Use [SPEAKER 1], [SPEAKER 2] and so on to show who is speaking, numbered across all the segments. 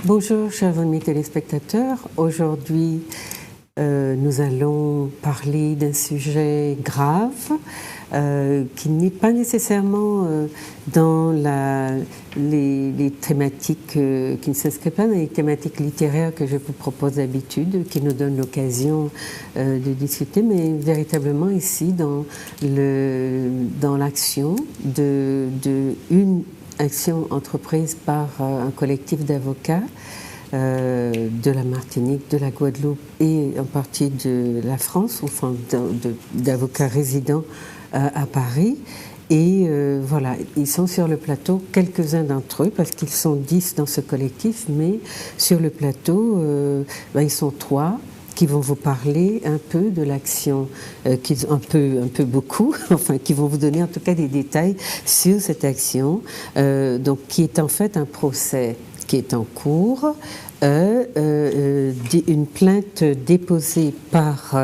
[SPEAKER 1] Bonjour, chers amis téléspectateurs. Aujourd'hui, nous allons parler d'un sujet grave qui n'est pas nécessairement dans les thématiques, qui ne s'inscrit pas dans les thématiques littéraires que je vous propose d'habitude, qui nous donnent l'occasion de discuter, mais véritablement ici dans l'action d'une action entreprise par un collectif d'avocats de la Martinique, de la Guadeloupe et en partie de la France, enfin d'avocats résidents à Paris. Et voilà, ils sont sur le plateau, quelques-uns d'entre eux, parce qu'ils sont 10 dans ce collectif, mais sur le plateau, ils sont 3 qui vont vous parler un peu de l'action, un peu beaucoup, enfin qui vont vous donner en tout cas des détails sur cette action, donc qui est en fait un procès qui est en cours, une plainte déposée par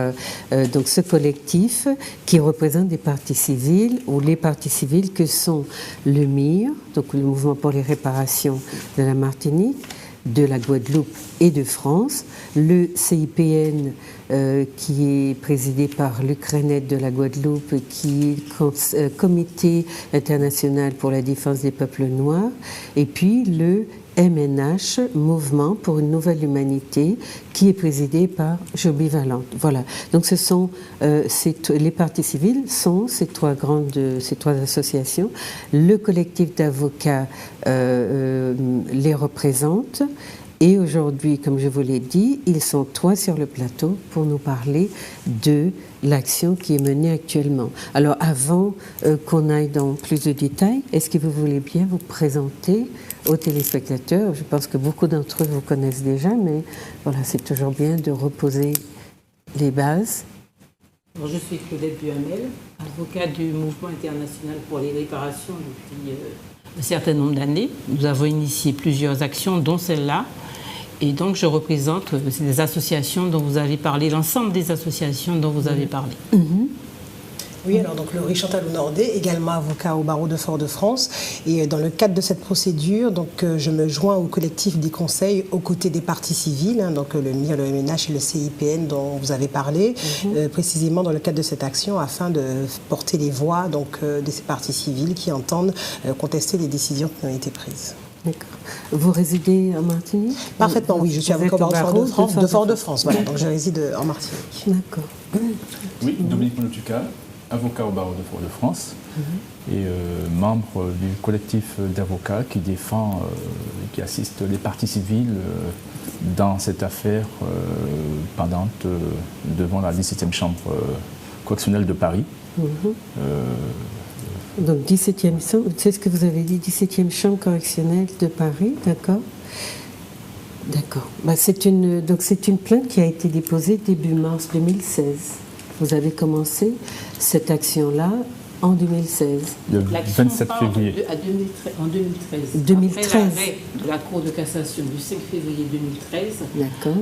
[SPEAKER 1] donc ce collectif qui représente des parties civiles ou les parties civiles que sont le MIR, donc le Mouvement pour les réparations de la Martinique, de la Guadeloupe et de France, le CIPN qui est présidé par Luc Reynette de la Guadeloupe, qui est Comité international pour la défense des peuples noirs, et puis le MNH, Mouvement pour une nouvelle humanité, qui est présidé par Joby Valente. Voilà. Donc ce sont les parties civiles sont ces trois associations. Le collectif d'avocats les représente. Et aujourd'hui, comme je vous l'ai dit, ils sont 3 sur le plateau pour nous parler de l'action qui est menée actuellement. Alors avant qu'on aille dans plus de détails, est-ce que vous voulez bien vous présenter aux téléspectateurs? Je pense que beaucoup d'entre eux vous connaissent déjà, mais voilà, c'est toujours bien de reposer les bases.
[SPEAKER 2] Alors, je suis Claudette Duhamel, avocat du Mouvement international pour les réparations depuis un certain nombre d'années. Nous avons initié plusieurs actions, dont celle-là. Et donc, je représente des associations dont vous avez parlé, l'ensemble des associations dont vous avez parlé.
[SPEAKER 3] Oui, alors donc Laurie Chantal Honordet, également avocat au barreau de Fort-de-France. Et dans le cadre de cette procédure, donc, je me joins au collectif des conseils aux côtés des parties civiles, donc le MIR, le MNH et le CIPN dont vous avez parlé, précisément dans le cadre de cette action afin de porter les voix donc, de ces parties civiles qui entendent contester les décisions qui ont été prises.
[SPEAKER 1] D'accord. Vous résidez en Martinique?
[SPEAKER 3] Parfaitement, oui. Je suis avocat au barreau de Fort-de-France. Voilà, donc je réside en Martinique.
[SPEAKER 1] D'accord.
[SPEAKER 4] Oui, Dominique Monotuka, avocat au barreau de Fort-de-France et membre du collectif d'avocats qui défend, qui assiste les parties civiles dans cette affaire pendante devant la 17e chambre correctionnelle de Paris.
[SPEAKER 1] Donc 17e, c'est ce que vous avez dit, 17e chambre correctionnelle de Paris, d'accord. D'accord. C'est une plainte qui a été déposée début mars 2016. Vous avez commencé cette action-là en 2016.
[SPEAKER 4] Le 27 février.
[SPEAKER 2] En 2013.
[SPEAKER 1] 2013.
[SPEAKER 2] Après l'arrêt de la Cour de cassation du 5 février 2013,
[SPEAKER 1] d'accord.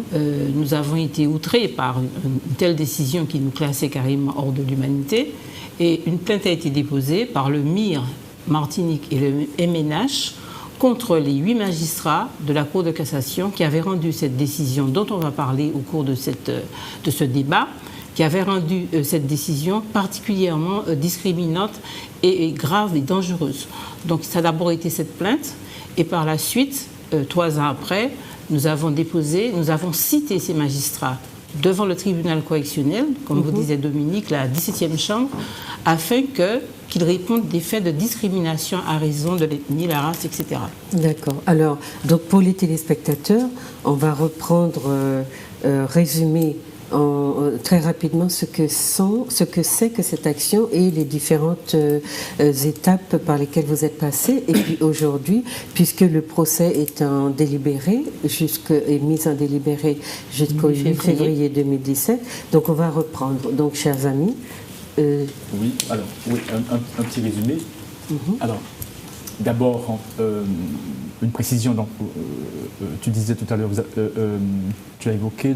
[SPEAKER 2] Nous avons été outrés par une telle décision qui nous classait carrément hors de l'humanité. Et une plainte a été déposée par le MIR Martinique et le MNH contre les 8 magistrats de la Cour de cassation qui avaient rendu cette décision dont on va parler au cours de ce débat, qui avait rendu cette décision particulièrement discriminante et grave et dangereuse. Donc ça a d'abord été cette plainte, et par la suite, 3 ans après, nous avons cité ces magistrats devant le tribunal correctionnel, comme vous disait Dominique, la 17e chambre, afin qu'ils répondent des faits de discrimination à raison de l'ethnie, la race, etc.
[SPEAKER 1] D'accord. Alors, donc pour les téléspectateurs, on va reprendre, résumer très rapidement ce que c'est que cette action et les différentes étapes par lesquelles vous êtes passé. Et puis aujourd'hui, puisque le procès est en délibéré, est mis en délibéré jusqu'au 8 février 2017, donc on va reprendre. Donc, chers amis.
[SPEAKER 4] Oui, alors, un petit résumé. Alors, d'abord, une précision. Donc, tu disais tout à l'heure, tu as évoqué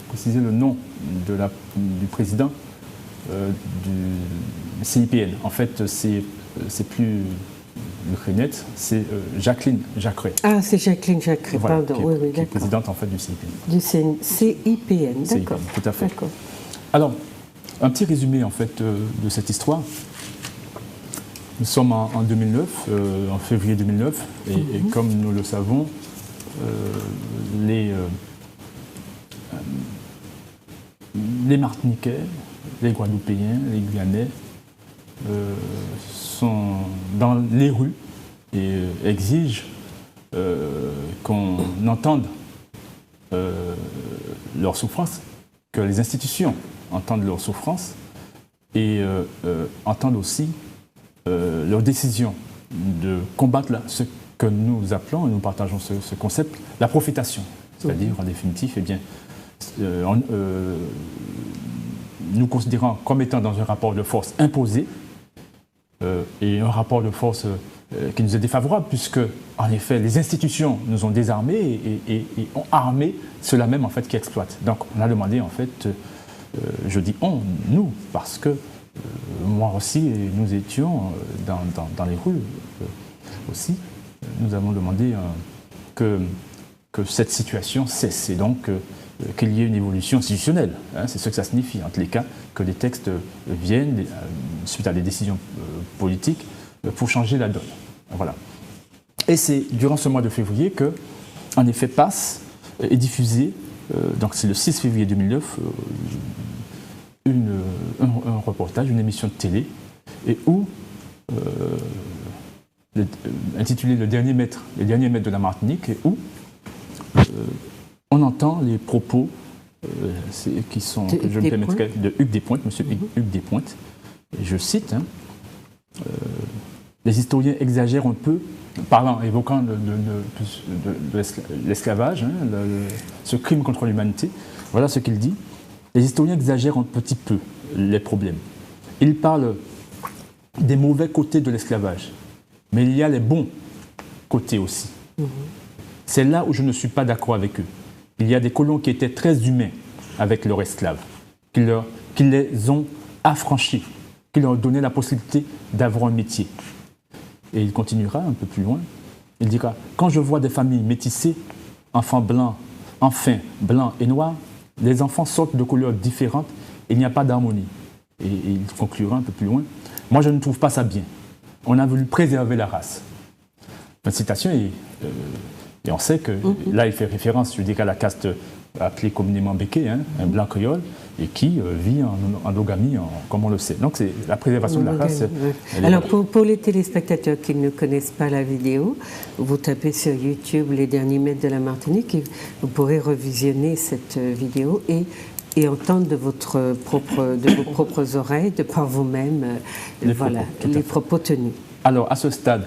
[SPEAKER 4] préciser le nom du président du CIPN. En fait, c'est plus l'Ukrainette, c'est Jacqueline Jacqueret.
[SPEAKER 1] Ah, c'est Jacqueline Jacqueret,
[SPEAKER 4] Voilà,
[SPEAKER 1] pardon.
[SPEAKER 4] qui est présidente en fait du CIPN.
[SPEAKER 1] Du CIPN, d'accord.
[SPEAKER 4] Tout à fait.
[SPEAKER 1] D'accord.
[SPEAKER 4] Alors, un petit résumé en fait de cette histoire. Nous sommes en 2009, en février 2009, et comme nous le savons, les Martiniquais, les Guadeloupéens, les Guyanais sont dans les rues et exigent qu'on entende leur souffrance, que les institutions entendent leur souffrance et entendent aussi leur décision de combattre ce que nous appelons, et nous partageons ce concept, la profitation. C'est-à-dire, en définitive, eh bien, nous considérons comme étant dans un rapport de force imposé et un rapport de force qui nous est défavorable, puisque, en effet, les institutions nous ont désarmés et ont armé ceux-là même, en fait, qui exploitent. Donc, on a demandé, en fait, je dis on, nous, parce que moi aussi, nous étions dans les rues aussi. Nous avons demandé que cette situation cesse et donc qu'il y ait une évolution institutionnelle. Hein, c'est ce que ça signifie, en tous les cas, que les textes viennent suite à des décisions politiques pour changer la donne. Voilà. Et c'est durant ce mois de février que, en effet, passe et diffusé, donc c'est le 6 février 2009, un reportage, une émission de télé, et où, intitulé Le dernier maître de la Martinique, et où on entend les propos qui sont, que je me permettrai, de Hugues Despointes, M. Hugues Despointes. Et je cite, les historiens exagèrent un peu, évoquant l'esclavage, ce crime contre l'humanité. Voilà ce qu'il dit. Les historiens exagèrent un petit peu les problèmes. Ils parlent des mauvais côtés de l'esclavage, mais il y a les bons côtés aussi. C'est là où je ne suis pas d'accord avec eux. Il y a des colons qui étaient très humains avec leurs esclaves, qui les ont affranchis, qui leur ont donné la possibilité d'avoir un métier. Et il continuera un peu plus loin. Il dira, quand je vois des familles métissées, enfants blancs et noirs, les enfants sortent de couleurs différentes et il n'y a pas d'harmonie. Et il conclura un peu plus loin. Moi, je ne trouve pas ça bien. On a voulu préserver la race. Une citation, et on sait que là, il fait référence, je dirais, à la caste appelée communément béké, un blanc créole, et qui vit en endogamie, comme on le sait. Donc, c'est la préservation de la race.
[SPEAKER 1] Alors, pour les téléspectateurs qui ne connaissent pas la vidéo, vous tapez sur YouTube Les derniers maîtres de la Martinique et vous pourrez revisionner cette vidéo et entendre de vos propres oreilles, de par vous-même, les propos tenus.
[SPEAKER 4] Alors, à ce stade,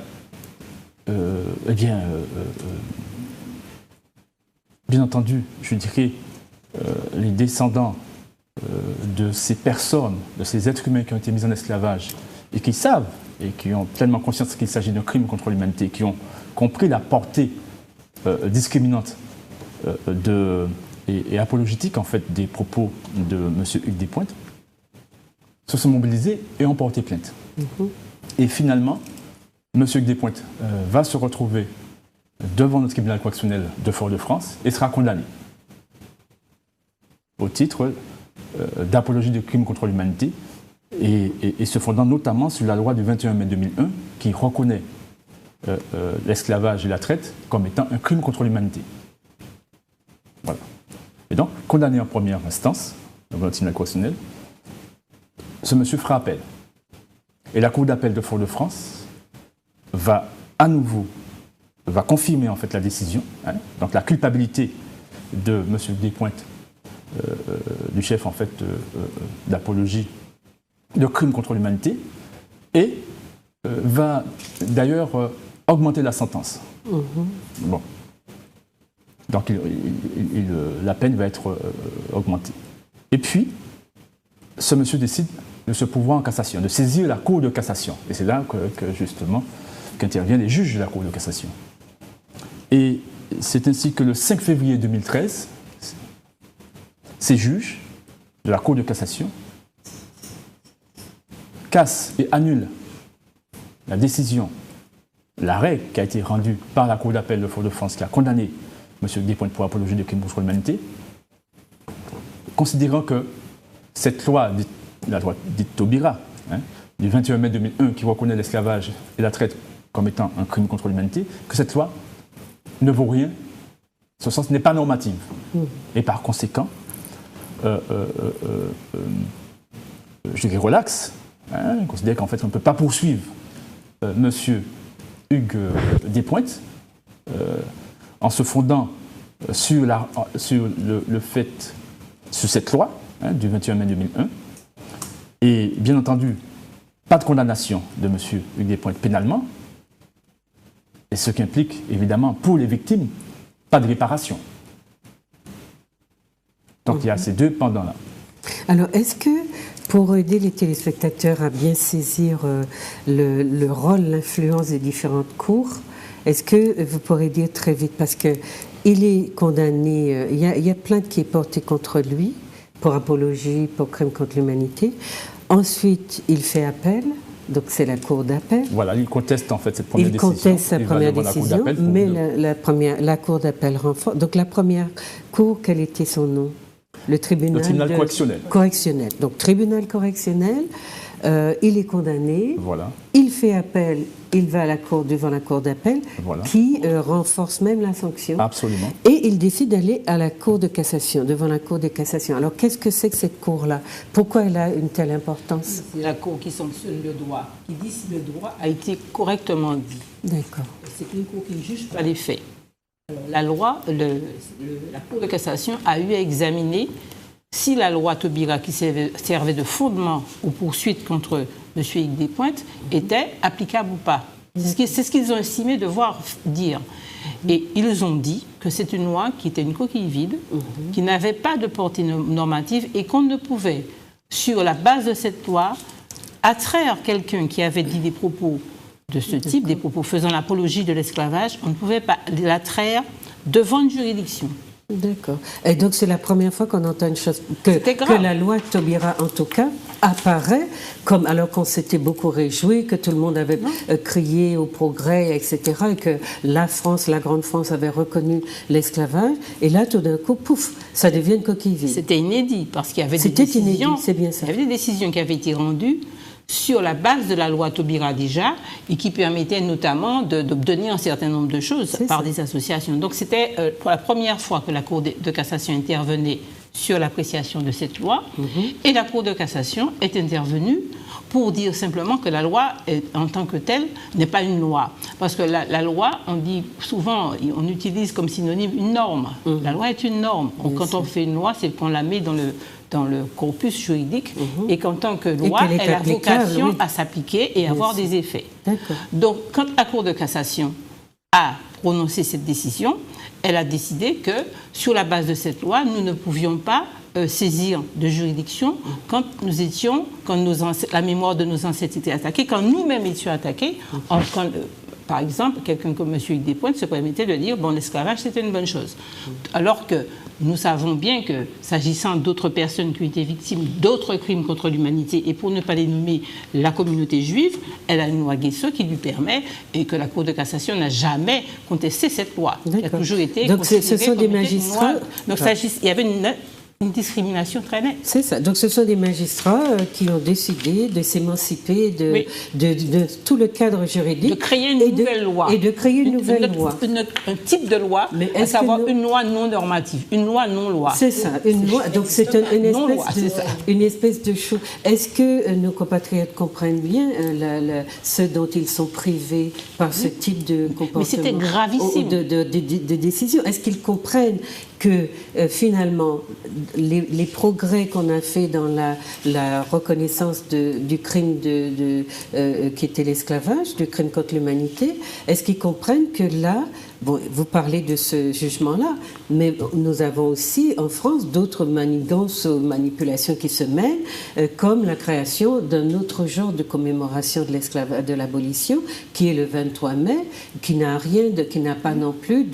[SPEAKER 4] bien entendu, je dirais, les descendants de ces personnes, de ces êtres humains qui ont été mis en esclavage et qui savent et qui ont pleinement conscience qu'il s'agit d'un crime contre l'humanité, qui ont compris la portée discriminante et apologétique en fait des propos de M. Hugues Despointes, se sont mobilisés et ont porté plainte. Et finalement, M. Hugues Despointes va se retrouver devant le tribunal correctionnel de Fort-de-France et sera condamné au titre d'apologie de crimes contre l'humanité et se fondant notamment sur la loi du 21 mai 2001 qui reconnaît l'esclavage et la traite comme étant un crime contre l'humanité. Voilà. Et donc, condamné en première instance devant le tribunal correctionnel, ce monsieur fera appel. Et la Cour d'appel de Fort-de-France va à nouveau confirmer en fait la décision, donc la culpabilité de M. Despointes, du chef en fait d'apologie de crimes contre l'humanité, et va d'ailleurs augmenter la sentence. Bon. Donc la peine va être augmentée. Et puis, ce monsieur décide de se pourvoir en cassation, de saisir la Cour de cassation. Et c'est là que justement qu'interviennent les juges de la Cour de cassation. Et c'est ainsi que le 5 février 2013, ces juges de la Cour de cassation cassent et annulent la décision l'arrêt qui a été rendu par la Cour d'appel de Fort-de-France qui a condamné M. Despointes pour apologie de crime contre l'humanité, considérant que cette loi, la loi dite Taubira, du 21 mai 2001, qui reconnaît l'esclavage et la traite comme étant un crime contre l'humanité, que cette loi ne vaut rien, ce sens n'est pas normative. Et par conséquent, je dirais relax, on considère qu'en fait on ne peut pas poursuivre M. Hugues Despointes en se fondant sur le fait, sur cette loi du 21 mai 2001, et bien entendu, pas de condamnation de M. Hugues Despointes pénalement, et ce qui implique évidemment pour les victimes, pas de réparation. Donc il y a ces deux pendants-là.
[SPEAKER 1] Alors, est-ce que, pour aider les téléspectateurs à bien saisir le rôle, l'influence des différentes cours, est-ce que vous pourrez dire très vite, parce qu'il est condamné, il y a plainte qui est portée contre lui pour apologie, pour crime contre l'humanité. Ensuite, il fait appel. Donc c'est la Cour d'appel.
[SPEAKER 4] Voilà, il conteste en fait cette première décision.
[SPEAKER 1] Il conteste sa première décision, mais la Cour d'appel renforce. Donc la première Cour, quel était son nom? Le tribunal
[SPEAKER 4] correctionnel.
[SPEAKER 1] Correctionnel. Donc tribunal correctionnel, il est condamné.
[SPEAKER 4] Voilà.
[SPEAKER 1] Il fait appel, il va à la cour, devant la Cour d'appel, voilà, qui renforce même la sanction.
[SPEAKER 4] Absolument.
[SPEAKER 1] Et il décide d'aller à la Cour de cassation, devant la Cour de cassation. Alors qu'est-ce que c'est que cette Cour-là? Pourquoi elle a une telle importance?
[SPEAKER 2] C'est la Cour qui sanctionne le droit, qui dit si le droit a été correctement dit.
[SPEAKER 1] D'accord.
[SPEAKER 2] C'est une Cour qui ne juge pas les faits. Alors, la loi, la Cour de cassation a eu à examiner si la loi Taubira, qui servait de fondement aux poursuites contre M. Hugues Despointes, était applicable ou pas. C'est ce qu'ils ont estimé devoir dire. Et ils ont dit que c'est une loi qui était une coquille vide, qui n'avait pas de portée normative et qu'on ne pouvait, sur la base de cette loi, attraire quelqu'un qui avait dit des propos de ce type, des propos faisant l'apologie de l'esclavage, on ne pouvait pas l'attraire devant une juridiction.
[SPEAKER 1] D'accord. Et donc c'est la première fois qu'on entend une chose, que la loi Taubira, en tout cas, apparaît, comme alors qu'on s'était beaucoup réjoui, que tout le monde avait crié au progrès, etc., et que la France, la grande France, avait reconnu l'esclavage, et là, tout d'un coup, pouf, ça devient une coquille vide.
[SPEAKER 2] C'était inédit, parce qu'il y avait des décisions,
[SPEAKER 1] inédit, c'est bien ça.
[SPEAKER 2] Il y avait des décisions qui avaient été rendues sur la base de la loi Taubira déjà, et qui permettait notamment d'obtenir un certain nombre de choses par des associations. Donc c'était pour la première fois que la Cour de cassation intervenait sur l'appréciation de cette loi, et la Cour de cassation est intervenue pour dire simplement que la loi, en tant que telle, n'est pas une loi. Parce que la loi, on dit souvent, on utilise comme synonyme une norme. La loi est une norme. Donc, quand on fait une loi, c'est qu'on la met dans le corpus juridique, et qu'en tant que loi, elle a vocation à s'appliquer et avoir des effets. Donc, quand la Cour de cassation a prononcé cette décision, elle a décidé que, sur la base de cette loi, nous ne pouvions pas saisir de juridiction quand la mémoire de nos ancêtres était attaquée, quand nous-mêmes étions attaqués, par exemple, quelqu'un comme M. Hugues Despointes se permettait de dire, bon, l'esclavage, c'était une bonne chose. Alors que nous savons bien que, s'agissant d'autres personnes qui ont été victimes d'autres crimes contre l'humanité, et pour ne pas les nommer, la communauté juive, elle a une loi Guesso qui lui permet, et que la Cour de cassation n'a jamais contesté cette loi. Elle a toujours été
[SPEAKER 1] donc ce sont des magistrats.
[SPEAKER 2] Donc il y avait une discrimination très nette.
[SPEAKER 1] C'est ça. Donc ce sont des magistrats qui ont décidé de s'émanciper de tout le cadre juridique.
[SPEAKER 2] De créer une nouvelle loi.
[SPEAKER 1] Et de créer une nouvelle loi.
[SPEAKER 2] Un type de loi, à savoir une loi non normative, une loi non-loi.
[SPEAKER 1] C'est ça, une loi. Donc c'est une espèce de chose. Est-ce que nos compatriotes comprennent bien ce dont ils sont privés par ce type de comportement?
[SPEAKER 2] Mais c'était gravissime.
[SPEAKER 1] De décision. Est-ce qu'ils comprennent que finalement, les progrès qu'on a fait dans la reconnaissance du crime qui était l'esclavage, du crime contre l'humanité, est-ce qu'ils comprennent que là, bon, vous parlez de ce jugement-là, mais nous avons aussi en France d'autres manigances ou manipulations qui se mènent, comme la création d'un autre genre de commémoration de l'abolition, qui est le 23 mai, qui n'a pas non plus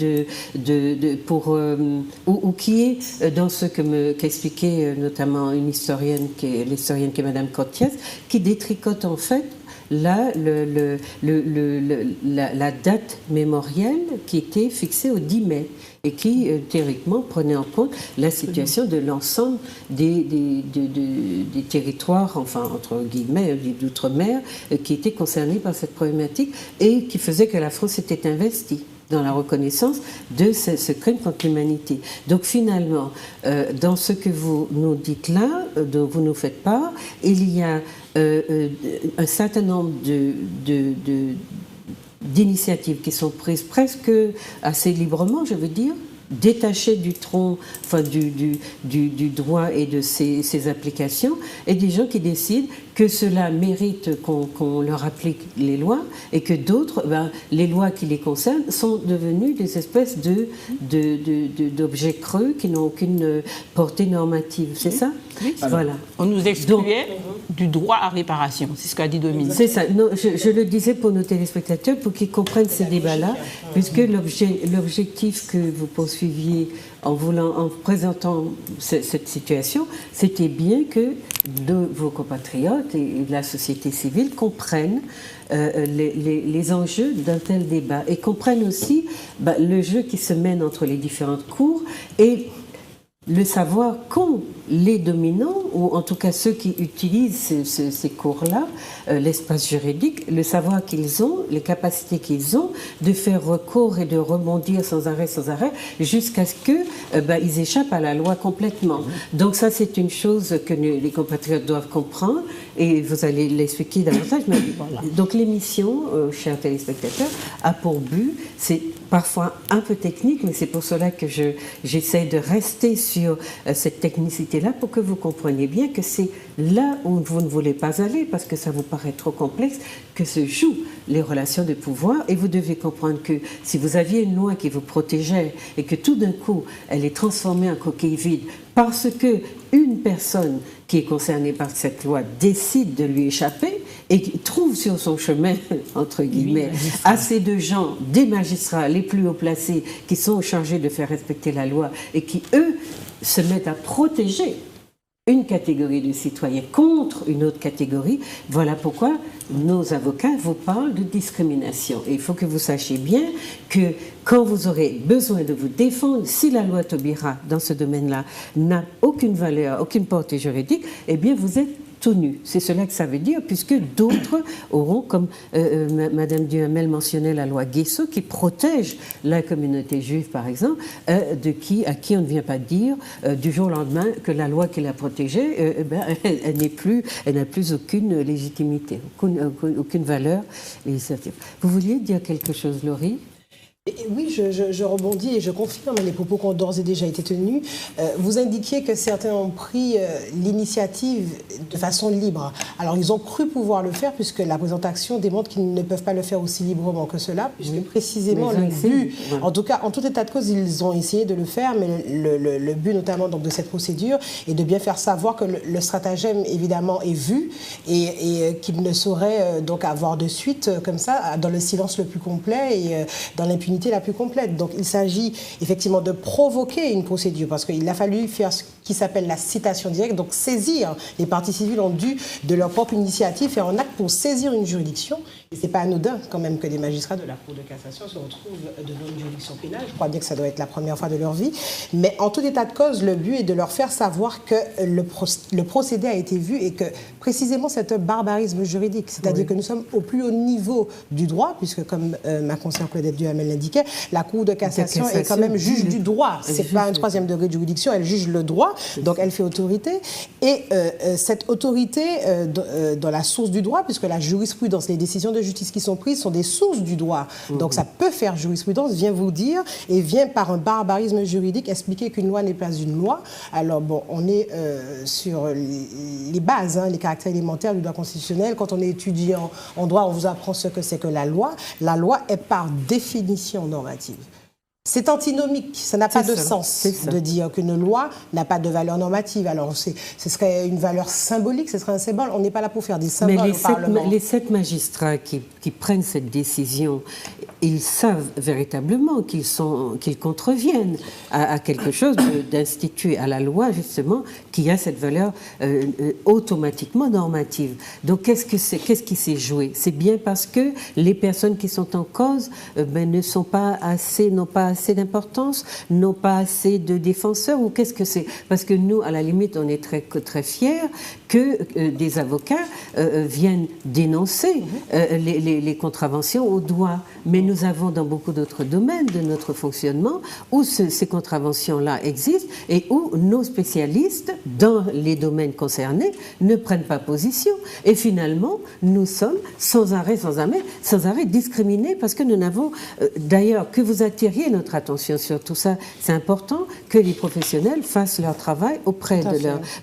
[SPEAKER 1] ou qui est dans ce qu'expliquait notamment une historienne, l'historienne qui est Madame Cotiès, qui détricote en fait la date mémorielle qui était fixée au 10 mai et qui, théoriquement, prenait en compte la situation de l'ensemble des territoires, enfin, entre guillemets, d'outre-mer, qui étaient concernés par cette problématique et qui faisait que la France était investie dans la reconnaissance de ce crime contre l'humanité. Donc finalement, dans ce que vous nous dites là, dont vous nous faites part, il y a un certain nombre d'initiatives qui sont prises presque assez librement, je veux dire, détachées du tronc, enfin du droit et de ses applications, et des gens qui décident que cela mérite qu'on leur applique les lois et que d'autres, les lois qui les concernent sont devenues des espèces d'objets creux qui n'ont aucune portée normative. C'est ça?
[SPEAKER 2] Oui.
[SPEAKER 1] Voilà.
[SPEAKER 2] On nous excluait du droit à réparation. C'est ce qu'a dit Dominique.
[SPEAKER 1] C'est ça. Non, je le disais pour nos téléspectateurs, pour qu'ils comprennent ces débats-là, puisque l'objectif que vous poursuiviez en présentant cette situation, c'était bien que vos compatriotes et la société civile comprennent les enjeux d'un tel débat et comprennent aussi le jeu qui se mène entre les différentes cours et le savoir qu'ont les dominants, ou en tout cas ceux qui utilisent ces cours-là, l'espace juridique, le savoir qu'ils ont, les capacités qu'ils ont de faire recours et de rebondir sans arrêt, jusqu'à ce qu'ils échappent à la loi complètement. Donc ça, c'est une chose que les compatriotes doivent comprendre, et vous allez l'expliquer davantage. Mais donc l'émission, chers téléspectateurs, a pour but, c'est parfois un peu technique, mais c'est pour cela que j'essaie de rester sur cette technicité-là pour que vous compreniez bien que c'est là où vous ne voulez pas aller, parce que ça vous paraît trop complexe, que se jouent les relations de pouvoir. Et vous devez comprendre que si vous aviez une loi qui vous protégeait et que tout d'un coup, elle est transformée en coquille vide parce que une personne qui est concernée par cette loi décide de lui échapper et qui trouve sur son chemin, entre guillemets, assez de gens, des magistrats les plus haut placés qui sont chargés de faire respecter la loi et qui, eux, se mettent à protéger une catégorie de citoyens contre une autre catégorie. Voilà pourquoi nos avocats vous parlent de discrimination. Et il faut que vous sachiez bien que quand vous aurez besoin de vous défendre, si la loi Taubira, dans ce domaine-là, n'a aucune valeur, aucune portée juridique, eh bien vous êtes tout nu. C'est cela que ça veut dire, puisque d'autres auront, comme Madame Duhamel mentionnait la loi Guesso, qui protège la communauté juive, par exemple, à qui on ne vient pas dire du jour au lendemain que la loi qui l'a protégée, elle n'a plus aucune légitimité, aucune valeur législative. Vous vouliez dire quelque chose, Laurie ?
[SPEAKER 3] Oui, je rebondis et je confirme les propos qui ont d'ores et déjà été tenus. Vous indiquiez que certains ont pris l'initiative de façon libre. Alors, ils ont cru pouvoir le faire puisque la présente action démontre qu'ils ne peuvent pas le faire aussi librement que cela, puisque précisément le but, en tout cas, en tout état de cause, ils ont essayé de le faire, mais le but notamment donc, de cette procédure est de bien faire savoir que le stratagème, évidemment, est vu et qu'il ne saurait donc avoir de suite comme ça, dans le silence le plus complet et dans l'impunité la plus complète. Donc il s'agit effectivement de provoquer une procédure parce qu'il a fallu faire ce qui s'appelle la citation directe, donc saisir. Les parties civiles ont dû de leur propre initiative faire un acte pour saisir une juridiction. Et ce n'est pas anodin quand même que des magistrats de la Cour de cassation se retrouvent devant une juridiction pénale. Je crois bien que ça doit être la première fois de leur vie. Mais en tout état de cause, le but est de leur faire savoir que le procédé a été vu et que précisément c'est un barbarisme juridique. C'est-à-dire que nous sommes au plus haut niveau du droit, puisque comme ma conseillère Claudette Duhamel l'indiquait, la Cour de cassation est quand même juge du droit. Ce n'est pas un troisième degré de juridiction, elle juge le droit, donc elle fait autorité. Et cette autorité dans la source du droit, puisque la jurisprudence, les décisions de justice qui sont prises sont des sources du droit. Donc ça peut faire jurisprudence, vient vous dire, et vient par un barbarisme juridique expliquer qu'une loi n'est pas une loi. Alors bon, on est sur les bases, les caractères élémentaires du droit constitutionnel. Quand on est étudiant en droit, on vous apprend ce que c'est que la loi. La loi est par définition normative. C'est antinomique, ça n'a pas de sens de dire qu'une loi n'a pas de valeur normative. Alors, ce serait une valeur symbolique, ce serait un symbole. On n'est pas là pour faire des symboles au Parlement.
[SPEAKER 1] Mais les 7 magistrats qui prennent cette décision, ils savent véritablement qu'ils contreviennent à quelque chose d'institué à la loi, justement, qui a cette valeur automatiquement normative. Donc, qu'est-ce qui s'est joué? C'est bien parce que les personnes qui sont en cause n'ont pas assez d'importance, n'ont pas assez de défenseurs, ou qu'est-ce que c'est? Parce que nous, à la limite, on est très, très fiers que des avocats viennent dénoncer les contraventions au doigt. Mais nous avons dans beaucoup d'autres domaines de notre fonctionnement où ces contraventions-là existent et où nos spécialistes, dans les domaines concernés, ne prennent pas position. Et finalement, nous sommes sans arrêt discriminés parce que nous n'avons... D'ailleurs, que vous attiriez notre attention sur tout ça, c'est important que les professionnels fassent leur travail auprès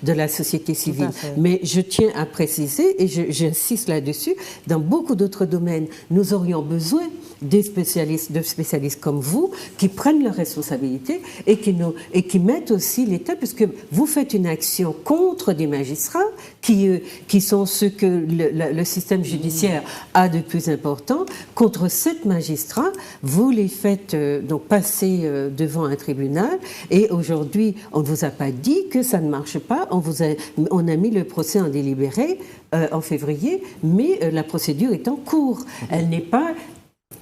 [SPEAKER 1] de la société civile. Mais je tiens à préciser, et j'insiste là-dessus, dans beaucoup d'autres domaines, nous aurions besoin de spécialistes comme vous qui prennent leurs responsabilités et qui mettent aussi l'État, puisque vous faites une action contre des magistrats qui sont ceux que le système judiciaire a de plus important. Contre 7 magistrats, vous les faites donc passer devant un tribunal et aujourd'hui, on ne vous a pas dit que ça ne marche pas. On a mis le procès en délibéré en février, mais la procédure est en cours. Elle n'est pas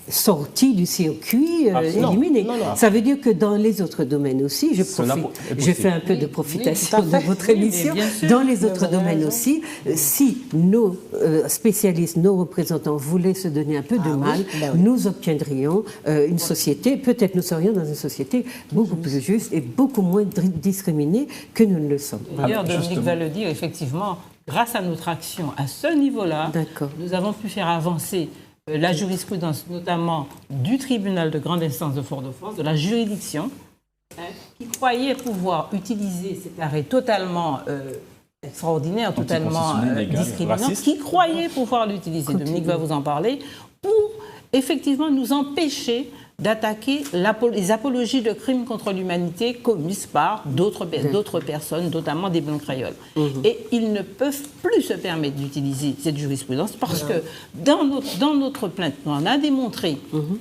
[SPEAKER 1] sortie du circuit, éliminée. Ça veut dire que dans les autres domaines aussi, je fais un peu de profitation de votre émission, dans les autres domaines aussi, si nos spécialistes, nos représentants voulaient se donner un peu de mal, nous obtiendrions une société, peut-être nous serions dans une société beaucoup plus juste et beaucoup moins discriminée que nous ne le sommes.
[SPEAKER 2] D'ailleurs, Dominique va le dire, effectivement, grâce à notre action à ce niveau-là, nous avons pu faire avancer la jurisprudence, notamment du tribunal de grande instance de Fort-de-France, de la juridiction, qui croyait pouvoir utiliser cet arrêt totalement extraordinaire, totalement discriminant, qui croyait pouvoir l'utiliser, Dominique va vous en parler, pour effectivement nous empêcher d'attaquer les apologies de crimes contre l'humanité commises par d'autres personnes, notamment des blancs créoles. Et ils ne peuvent plus se permettre d'utiliser cette jurisprudence parce que dans notre plainte, on a démontré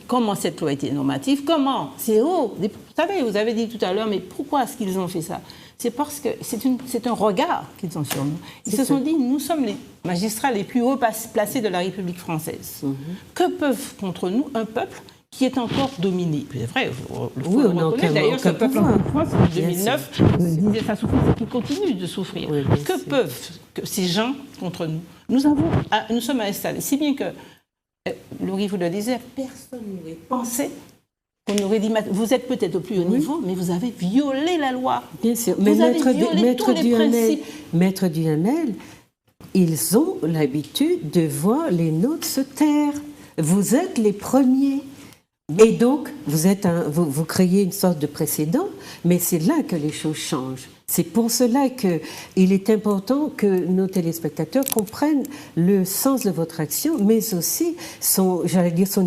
[SPEAKER 2] comment cette loi était normative, comment c'est haut. Vous savez, vous avez dit tout à l'heure, mais pourquoi est-ce qu'ils ont fait ça? C'est parce que c'est un regard qu'ils ont sur nous. Ils se sont dit, nous sommes les magistrats les plus haut placés de la République française. Que peuvent contre nous un peuple qui est encore dominé? C'est vrai, il faut le reconnaître. D'ailleurs, ce peuple en France, en 2009, disait sa souffrance et qui continue de souffrir. Que peuvent ces gens contre nous? Nous sommes installés, si bien que, Laurie vous le disait, personne n'aurait pensé qu'on aurait dit, vous êtes peut-être au plus haut niveau, mais vous avez violé la loi.
[SPEAKER 1] Bien sûr, mais Maître Duhamel, ils ont l'habitude de voir les nôtres se taire. Vous êtes les premiers. Et donc, vous créez une sorte de précédent, mais c'est là que les choses changent. C'est pour cela qu'il est important que nos téléspectateurs comprennent le sens de votre action, mais aussi son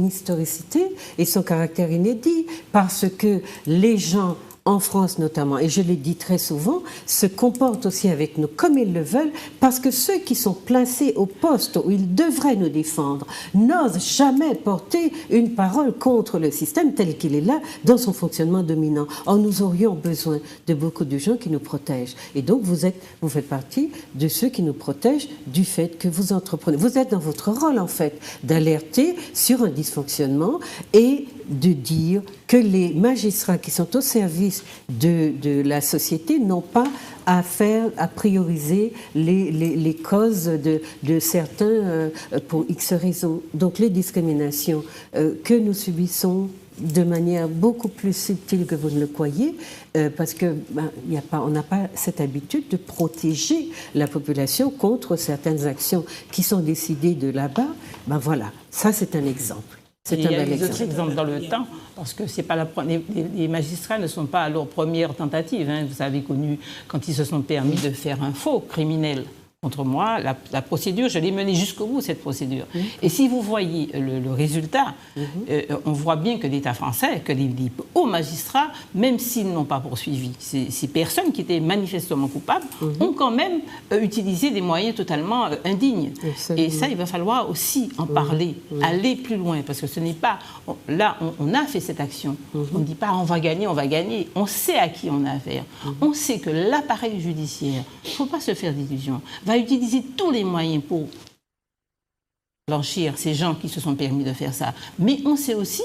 [SPEAKER 1] historicité et son caractère inédit, parce que les gens en France notamment, et je l'ai dit très souvent, se comportent aussi avec nous comme ils le veulent, parce que ceux qui sont placés au poste où ils devraient nous défendre n'osent jamais porter une parole contre le système tel qu'il est là, dans son fonctionnement dominant. Or, nous aurions besoin de beaucoup de gens qui nous protègent. Et donc, vous faites partie de ceux qui nous protègent du fait que vous entreprenez. Vous êtes dans votre rôle, en fait, d'alerter sur un dysfonctionnement et de dire que les magistrats qui sont au service de la société n'ont pas à prioriser les causes de certains pour X raisons. Donc les discriminations que nous subissons de manière beaucoup plus subtile que vous ne le croyez, parce que on n'a pas cette habitude de protéger la population contre certaines actions qui sont décidées de là-bas. Voilà, ça c'est un exemple.
[SPEAKER 2] Il y a des autres exemples dans le temps, parce que c'est pas les magistrats ne sont pas à leur première tentative. Vous avez connu quand ils se sont permis de faire un faux criminel contre moi. La procédure, je l'ai menée jusqu'au bout, cette procédure. Et si vous voyez le résultat, on voit bien que l'État français, que les hauts magistrats, même s'ils n'ont pas poursuivi ces personnes qui étaient manifestement coupables, ont quand même utilisé des moyens totalement indignes. Et ça, il va falloir aussi en parler, aller plus loin, parce que ce n'est pas... Là, on a fait cette action. On ne dit pas on va gagner, on va gagner. On sait à qui on a affaire. On sait que l'appareil judiciaire, il ne faut pas se faire d'illusions, va utiliser tous les moyens pour blanchir ces gens qui se sont permis de faire ça. Mais on sait aussi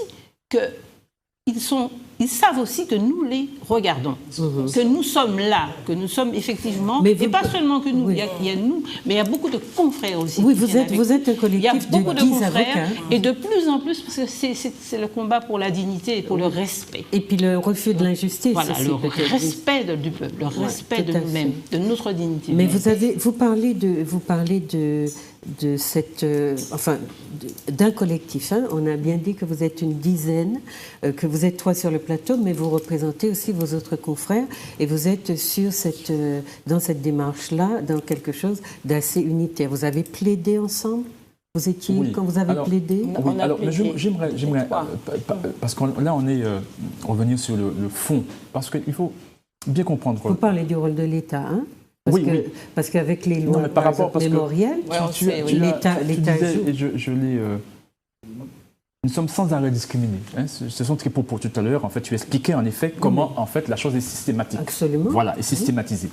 [SPEAKER 2] qu'ils savent aussi que nous les regardons, que nous sommes là, que nous sommes effectivement, et pas seulement que nous, il y a nous, mais il y a beaucoup de confrères aussi.
[SPEAKER 1] Oui, vous êtes un collectif de 10 avocats.
[SPEAKER 2] Il y a beaucoup de confrères, et de plus en plus, parce que c'est le combat pour la dignité et pour le respect.
[SPEAKER 1] Et puis le refus de l'injustice.
[SPEAKER 2] Voilà, le respect du peuple, le respect de nous-mêmes, de notre dignité.
[SPEAKER 1] Mais vous parlez de cette, d'un collectif. Hein. On a bien dit que vous êtes une dizaine, que vous êtes 3 sur le plateau, mais vous représentez aussi vos autres confrères et vous êtes dans cette démarche-là, dans quelque chose d'assez unitaire. Vous avez plaidé ensemble ? Vous étiez quand vous avez plaidé ?
[SPEAKER 4] Oui, alors j'aimerais parce que là on est revenir sur le fond, parce qu'il faut bien comprendre.
[SPEAKER 1] Vous parlez du rôle de l'État, hein ? Parce qu'avec les lois mémorielles, l'État joue.
[SPEAKER 4] Et je l'ai. Nous sommes sans arrêt discriminés. Hein. Ce sont tes propos tout à l'heure. En fait, tu expliquais en effet comment en fait la chose est systématique.
[SPEAKER 1] Absolument.
[SPEAKER 4] Voilà, est systématisée.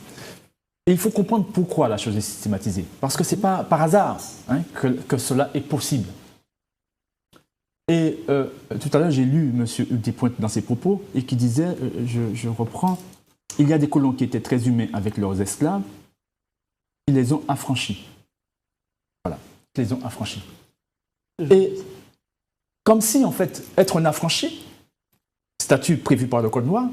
[SPEAKER 4] Et il faut comprendre pourquoi la chose est systématisée. Parce que c'est pas par hasard que cela est possible. Et tout à l'heure, j'ai lu M. Hugues Despointes dans ses propos et qui disait, je reprends. Il y a des colons qui étaient très humains avec leurs esclaves, ils les ont affranchis. Voilà, ils les ont affranchis. Et comme si, en fait, être un affranchi, statut prévu par le Code noir,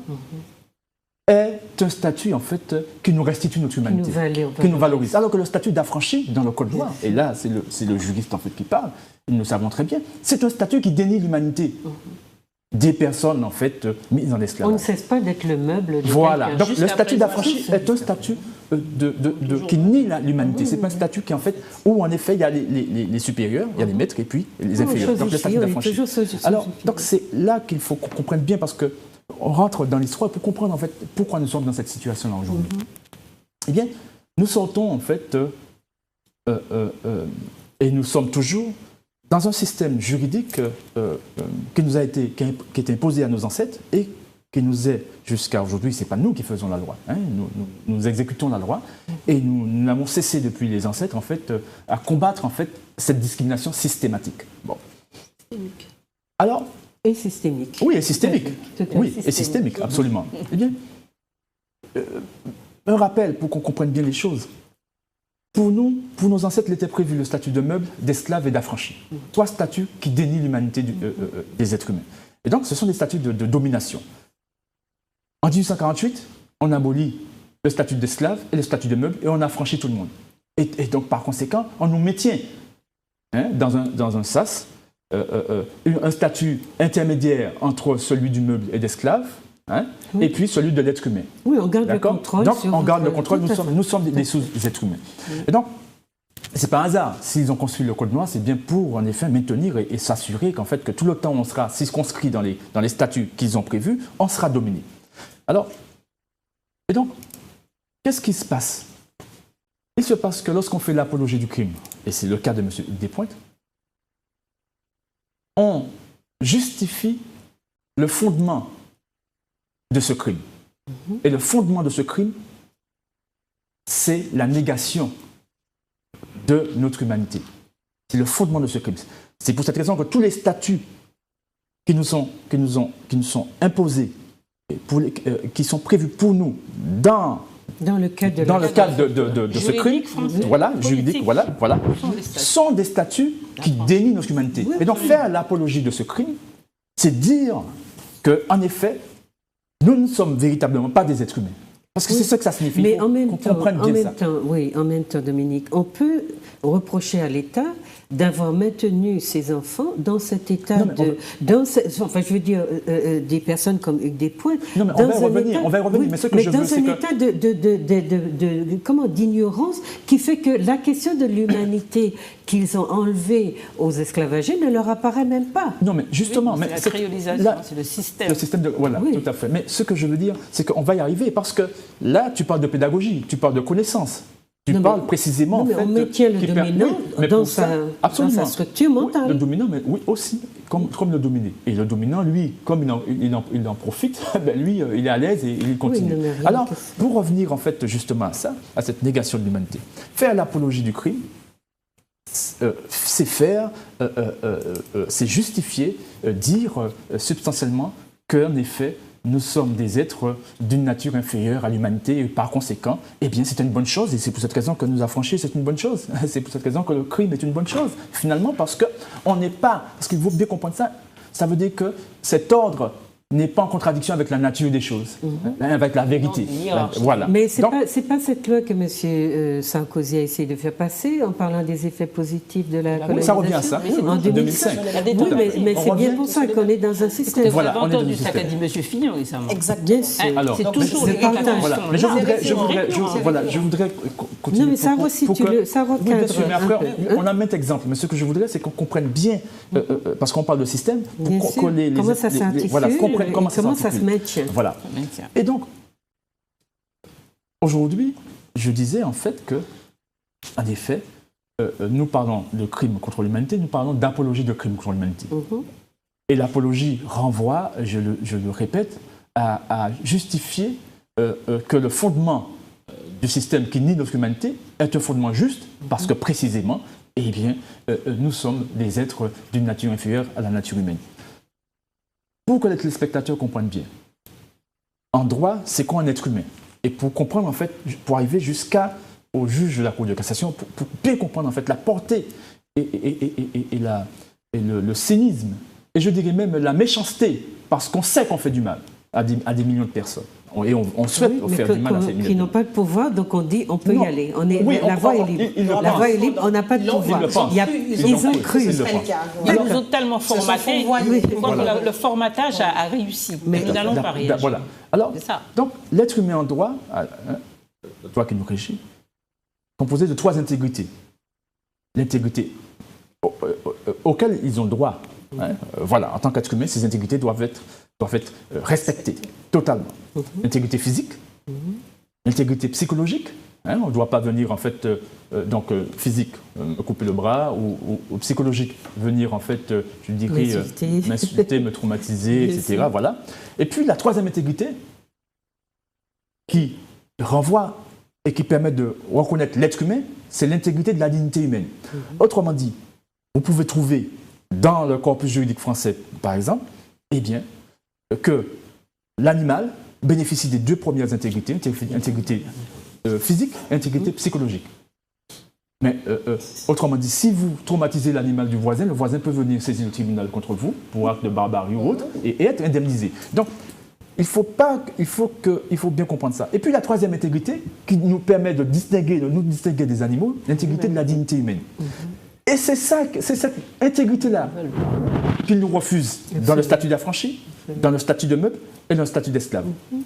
[SPEAKER 4] est un statut, en fait, qui nous restitue notre humanité, qui nous valorise. Alors que le statut d'affranchi dans le Code noir, et là, c'est le juriste, en fait, qui parle, nous le savons très bien, c'est un statut qui dénie l'humanité. Des personnes, en fait, mises en esclavage.
[SPEAKER 1] On ne cesse pas d'être le meuble de
[SPEAKER 4] voilà.
[SPEAKER 1] quelqu'un.
[SPEAKER 4] Donc, le statut d'affranchi est un statut qui nie l'humanité. C'est pas un statut qui, en fait, où, en effet, il y a les supérieurs, il y a les maîtres et puis les inférieurs. Donc, le statut d'affranchi. Alors, donc, c'est là qu'il faut qu'on comprenne bien, parce qu'on rentre dans l'histoire pour comprendre, en fait, pourquoi nous sommes dans cette situation-là aujourd'hui. Eh bien, nous sortons, en fait, et nous sommes toujours dans un système juridique qui est imposé à nos ancêtres et qui nous est jusqu'à aujourd'hui, ce n'est pas nous qui faisons la loi, hein, nous exécutons la loi et nous n'avons cessé depuis les ancêtres en fait, à combattre en fait, cette discrimination systématique. Bon.
[SPEAKER 1] Systémique.
[SPEAKER 4] Alors,
[SPEAKER 1] et systémique.
[SPEAKER 4] Oui, et systémique. Oui, et systémique, absolument. Eh bien, un rappel pour qu'on comprenne bien les choses. Pour nous, pour nos ancêtres, il était prévu le statut de meuble, d'esclave et d'affranchi. 3 statuts qui dénient l'humanité des êtres humains. Et donc, ce sont des statuts de domination. En 1848, on abolit le statut d'esclave et le statut de meuble et on affranchit tout le monde. Et donc, par conséquent, on nous maintient dans un sas, un statut intermédiaire entre celui du meuble et d'esclave, et puis celui de l'être humain.
[SPEAKER 1] Oui, on garde le contrôle.
[SPEAKER 4] Donc, on garde le contrôle, nous sommes des sous-êtres humains. Et donc, c'est pas un hasard. S'ils ont construit le Code noir, c'est bien pour, en effet, maintenir et s'assurer qu'en fait, que tout le temps où on sera circonscrit dans les statuts qu'ils ont prévus, on sera dominé. Alors, et donc, qu'est-ce qui se passe? Il se passe que lorsqu'on fait l'apologie du crime, et c'est le cas de M. Despointes, on justifie le fondement de ce crime. Et le fondement de ce crime, c'est la négation de notre humanité. C'est le fondement de ce crime. C'est pour cette raison que tous les statuts qui nous sont imposés, qui sont prévus pour nous dans le cadre de ce crime, juridique, sont des statuts qui dénient notre humanité. Et donc faire l'apologie de ce crime, c'est dire qu'en effet, nous ne sommes véritablement pas des êtres humains. Parce que c'est ce que ça signifie.
[SPEAKER 1] Mais en même temps,
[SPEAKER 4] comprenne bien ça.
[SPEAKER 1] En même temps, Dominique, on peut reprocher à l'État d'avoir maintenu ces enfants dans cet état enfin, je veux dire, des personnes comme Hugues Despointes.
[SPEAKER 4] Non, mais on va y revenir, mais ce que je veux, c'est
[SPEAKER 1] état d'ignorance qui fait que la question de l'humanité qu'ils ont enlevée aux esclavagés ne leur apparaît même pas.
[SPEAKER 4] Non, mais justement...
[SPEAKER 2] Oui, c'est la créolisation, c'est le système.
[SPEAKER 4] Le système voilà, oui. Tout à fait. Mais ce que je veux dire, c'est qu'on va y arriver, parce que là, tu parles de pédagogie, tu parles de connaissance. Tu parles précisément,
[SPEAKER 1] en fait... on maintient le dominant dans sa structure mentale.
[SPEAKER 4] Oui, le dominant, mais oui, aussi, comme le dominé. Et le dominant, lui, comme il en profite, ben lui, il est à l'aise et il continue. Oui, alors, pour revenir, en fait, justement à ça, à cette négation de l'humanité, faire l'apologie du crime, c'est faire, c'est justifier, dire substantiellement qu'en effet, nous sommes des êtres d'une nature inférieure à l'humanité et par conséquent, eh bien, c'est une bonne chose et c'est pour cette raison que nous affranchir, c'est une bonne chose. C'est pour cette raison que le crime est une bonne chose, finalement, parce qu'il faut bien comprendre ça, ça veut dire que cet ordre n'est pas en contradiction avec la nature des choses, avec la vérité. Voilà.
[SPEAKER 1] Mais ce n'est pas cette loi que M. Sarkozy a essayé de faire passer en parlant des effets positifs de la colonisation.
[SPEAKER 4] Ça revient à ça,
[SPEAKER 1] en 2005. Oui, mais c'est bien pour ça qu'on est dans un système.
[SPEAKER 2] Voilà, on est entendu ça qu'a dit M. Fillon récemment.
[SPEAKER 1] Exactement.
[SPEAKER 2] C'est toujours les réclamations.
[SPEAKER 4] Mais je voudrais continuer.
[SPEAKER 1] Non, mais ça recadre.
[SPEAKER 4] Oui, bien sûr, mais après, on a maintes exemples. Mais ce que je voudrais, c'est qu'on comprenne bien, parce qu'on parle de système,
[SPEAKER 1] comment ça s'articule. Comment ça se maintient.
[SPEAKER 4] Voilà. Et donc, aujourd'hui, je disais en fait que, en effet, nous parlons de crime contre l'humanité, nous parlons d'apologie de crime contre l'humanité. Et l'apologie renvoie, je le répète, à justifier que le fondement du système qui nie notre humanité est un fondement juste, parce que précisément, eh bien, nous sommes des êtres d'une nature inférieure à la nature humaine. Pour que les téléspectateurs comprennent bien, en droit, c'est quoi un être humain? Et pour comprendre, en fait, pour arriver jusqu'au juge de la Cour de cassation, pour bien comprendre, en fait, la portée et le cynisme, et je dirais même la méchanceté, parce qu'on sait qu'on fait du mal à des millions de personnes. Et on souhaite faire du mal à ces millions de personnes.
[SPEAKER 1] Qui n'ont pas de pouvoir, donc on dit on peut y aller. La voie est libre. La voie est libre, on n'a pas de pouvoir. Ils ont cru.
[SPEAKER 2] Ils nous ont tellement formatés. Le formatage a réussi. Mais nous n'allons pas réagir.
[SPEAKER 4] Voilà. Alors, donc, l'être humain en droit, le droit qui nous régit, composé de 3 intégrités. L'intégrité auxquelles ils ont le droit. Voilà, en tant qu'être humain, ces intégrités doivent être respectées totalement. L'intégrité physique, l'intégrité psychologique. On ne doit pas venir, en fait, physique, me couper le bras, ou psychologique, venir, en fait, je dirais, m'insulter, me traumatiser, etc. Voilà. Et puis, la 3e intégrité, qui renvoie et qui permet de reconnaître l'être humain, c'est l'intégrité de la dignité humaine. Autrement dit, vous pouvez trouver dans le corpus juridique français, par exemple, eh bien, que l'animal bénéficie des 2 premières intégrités, intégrité physique et intégrité psychologique. Mais autrement dit, si vous traumatisez l'animal du voisin, le voisin peut venir saisir le tribunal contre vous pour acte de barbarie ou autre et être indemnisé. Donc, il faut bien comprendre ça. Et puis la 3e intégrité qui nous permet de nous distinguer des animaux, l'intégrité de la dignité humaine. Et c'est cette intégrité-là qu'ils nous refusent dans le statut d'affranchi, dans le statut de meuble et dans le statut d'esclave. Vous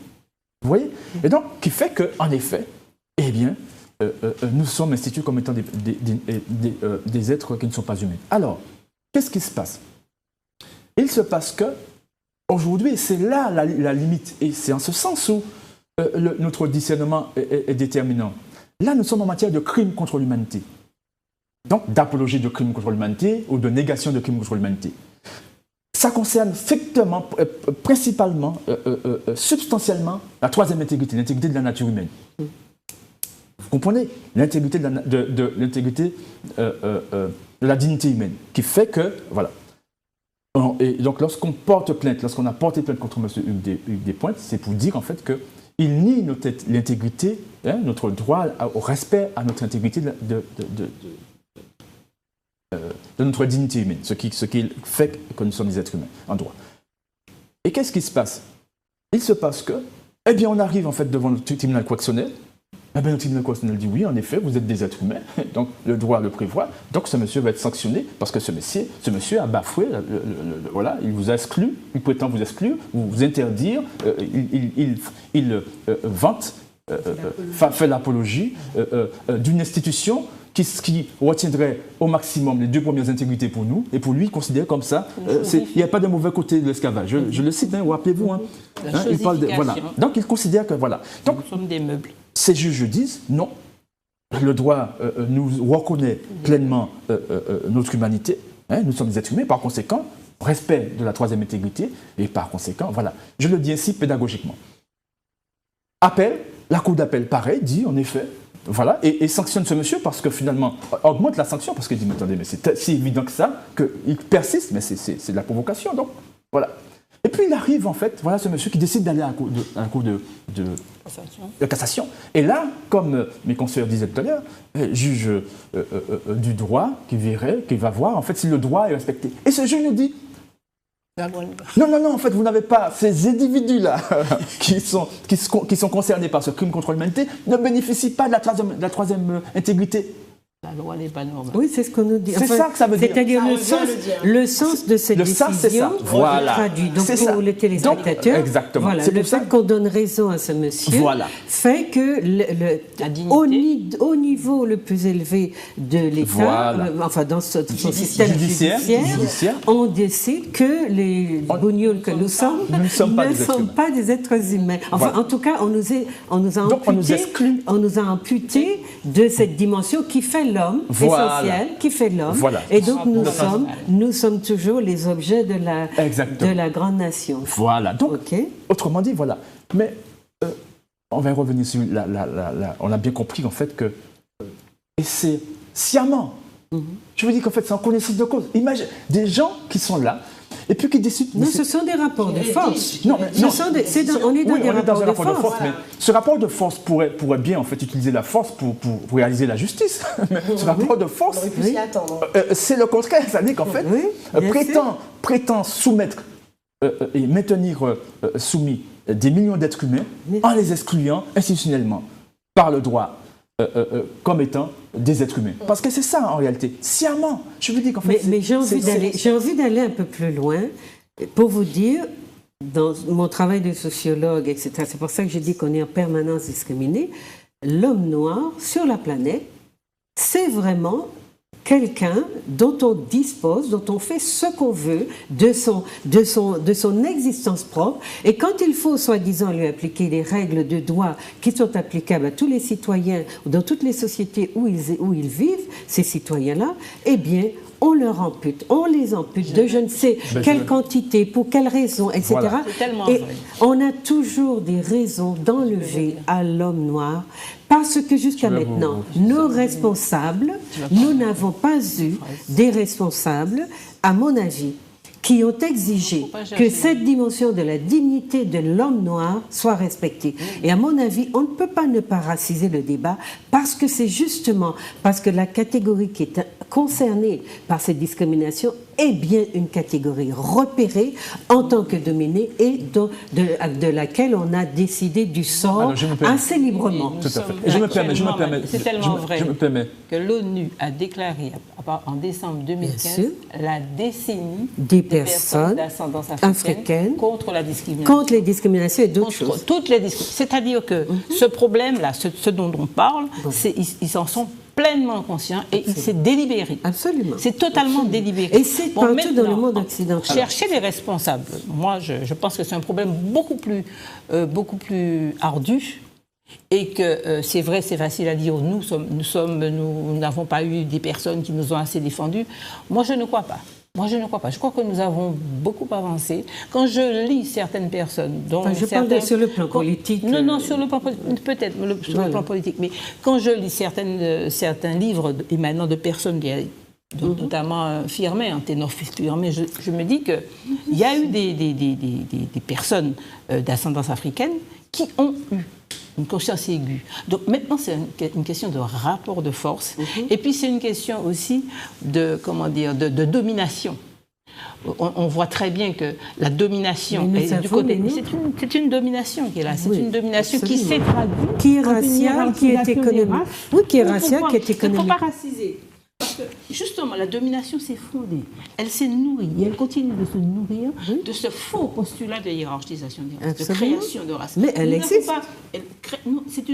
[SPEAKER 4] voyez? Et donc, qui fait qu'en effet, eh bien, nous sommes institués comme étant des êtres qui ne sont pas humains. Alors, qu'est-ce qui se passe? Il se passe que, aujourd'hui, c'est là la limite, et c'est en ce sens où notre discernement est déterminant. Là, nous sommes en matière de crime contre l'humanité. Donc, d'apologie de crime contre l'humanité ou de négation de crime contre l'humanité. Ça concerne strictement, principalement, substantiellement, la 3e intégrité, l'intégrité de la nature humaine. Vous comprenez? L'intégrité de la dignité humaine, qui fait que, voilà. Et donc, lorsqu'on porte plainte, lorsqu'on a porté plainte contre M. Hugues Despointes, c'est pour dire, en fait, qu'il nie l'intégrité, notre droit au respect à notre intégrité de notre dignité humaine, ce qui fait que nous sommes des êtres humains en droit. Et qu'est-ce qui se passe? Il se passe que, eh bien, on arrive en fait devant le tribunal correctionnel, Eh bien, le tribunal constitutionnel dit oui, en effet, vous êtes des êtres humains, donc le droit le prévoit, donc ce monsieur va être sanctionné parce que ce monsieur a bafoué, voilà, il vous a exclu, il prétend vous exclure, vous interdire, il vante, fait l'apologie d'une institution qui retiendrait au maximum les 2 premières intégrités pour nous, et pour lui, il considère comme ça, il n'y a pas de mauvais côté de l'esclavage. Je le cite, rappelez-vous. Il parle voilà. Donc il considère que, voilà. Donc,
[SPEAKER 2] nous sommes des meubles.
[SPEAKER 4] Ces juges disent non, le droit nous reconnaît pleinement notre humanité, nous sommes des êtres humains, par conséquent, respect de la 3e intégrité, et par conséquent, voilà, je le dis ainsi pédagogiquement. Appel, la cour d'appel, pareil, dit en effet, voilà, et sanctionne ce monsieur parce que finalement, augmente la sanction, parce qu'il dit, mais attendez, mais c'est si évident que ça, qu'il persiste, mais c'est de la provocation, donc, voilà. Et puis il arrive en fait, voilà ce monsieur qui décide d'aller à la cour de cassation. Et là, comme mes consoeurs disaient tout à l'heure, juge du droit qui va voir en fait si le droit est respecté. Et ce juge nous dit, non, en fait vous n'avez pas, ces individus-là qui sont concernés par ce crime contre l'humanité ne bénéficient pas de la troisième intégrité.
[SPEAKER 2] La loi n'est pas normale.
[SPEAKER 1] Oui, c'est ce qu'on nous dit.
[SPEAKER 4] C'est ça que ça veut dire.
[SPEAKER 1] C'est-à-dire le sens de cette décision traduit. Donc pour les téléspectateurs, voilà, le fait qu'on donne raison à ce monsieur fait que au niveau le plus élevé de l'État, enfin dans son système judiciaire, on décide que les bougnols que nous sommes ne sont pas des êtres humains. Enfin, en tout cas, on nous a amputé de cette dimension qui fait l'homme, essentiel, qui fait l'homme. Et donc nous sommes toujours les objets de la grande nation.
[SPEAKER 4] Voilà. Donc, autrement dit, voilà. Mais on va y revenir sur on a bien compris en fait que et c'est sciemment. Je veux dire qu'en fait, c'est en connaissance de cause. Imagine des gens qui sont là. Et puis qui décident...
[SPEAKER 1] Non, ce sont des rapports de force.
[SPEAKER 4] On
[SPEAKER 1] est dans des rapports de force.
[SPEAKER 4] Mais ce rapport de force pourrait bien en fait utiliser la force pour réaliser la justice. Mais ce rapport de force, c'est le contraire. C'est-à-dire qu'en fait, prétend soumettre et maintenir soumis des millions d'êtres humains en les excluant institutionnellement par le droit comme étant des êtres humains. Parce que c'est ça en réalité, sciemment. Je veux dire qu'en fait...
[SPEAKER 1] Mais j'ai envie d'aller un peu plus loin pour vous dire, dans mon travail de sociologue, etc., c'est pour ça que je dis qu'on est en permanence discriminé, l'homme noir sur la planète, c'est vraiment quelqu'un dont on dispose, dont on fait ce qu'on veut de son existence propre. Et quand il faut, soi-disant, lui appliquer les règles de droit qui sont applicables à tous les citoyens, dans toutes les sociétés où ils vivent, ces citoyens-là, eh bien, on les ampute de je ne sais quelle quantité, pour quelle raison, etc.
[SPEAKER 2] Voilà. Et
[SPEAKER 1] on a toujours des raisons d'enlever à l'homme noir parce que jusqu'à maintenant, nos responsables, nous n'avons pas eu des responsables, à mon avis, qui ont exigé que cette dimension de la dignité de l'homme noir soit respectée. Et à mon avis, on ne peut pas ne pas raciser le débat parce que c'est justement parce que la catégorie qui est concernée par cette discrimination est bien une catégorie repérée en tant que dominée et de laquelle on a décidé du sort assez librement.
[SPEAKER 4] Tout à fait. Je me permets.
[SPEAKER 2] C'est tellement vrai que l'ONU a déclaré en décembre 2015 la décennie des personnes d'ascendance africaine contre la discrimination.
[SPEAKER 1] Contre les discriminations et d'autres choses.
[SPEAKER 2] Toutes les discriminations. C'est-à-dire que ce problème-là, ce dont on parle, ils en sont pleinement conscients et c'est délibéré.
[SPEAKER 1] Absolument.
[SPEAKER 2] C'est totalement délibéré.
[SPEAKER 1] Et c'est partout dans le monde occidental.
[SPEAKER 2] Chercher les responsables, moi je pense que c'est un problème beaucoup plus ardu et que c'est vrai, c'est facile à dire, nous n'avons pas eu des personnes qui nous ont assez défendus. Moi je ne crois pas. Je crois que nous avons beaucoup avancé. Quand je lis certaines personnes, dont
[SPEAKER 1] je parle sur le plan politique.
[SPEAKER 2] Non, sur le plan politique, peut-être sur le plan politique, mais quand je lis certains livres émanant de personnes, notamment Firmin, un ténor Firmin, je me dis qu'il y a eu des personnes d'ascendance africaine qui ont eu une conscience aiguë. Donc maintenant, c'est une question de rapport de force. Et puis, c'est une question aussi de domination. on voit très bien que la domination est du côté. C'est une domination qui est là. C'est une domination qui s'est traduite.
[SPEAKER 1] Qui est raciale, qui est économique. Oui, qui est raciale, qui est économique.
[SPEAKER 2] Il ne faut pas raciser. Parce que justement, la domination s'est fondée, elle s'est nourrie, et elle continue de se nourrir de ce faux postulat de hiérarchisation des races, de création de races.
[SPEAKER 1] Mais elle existe.
[SPEAKER 2] C'est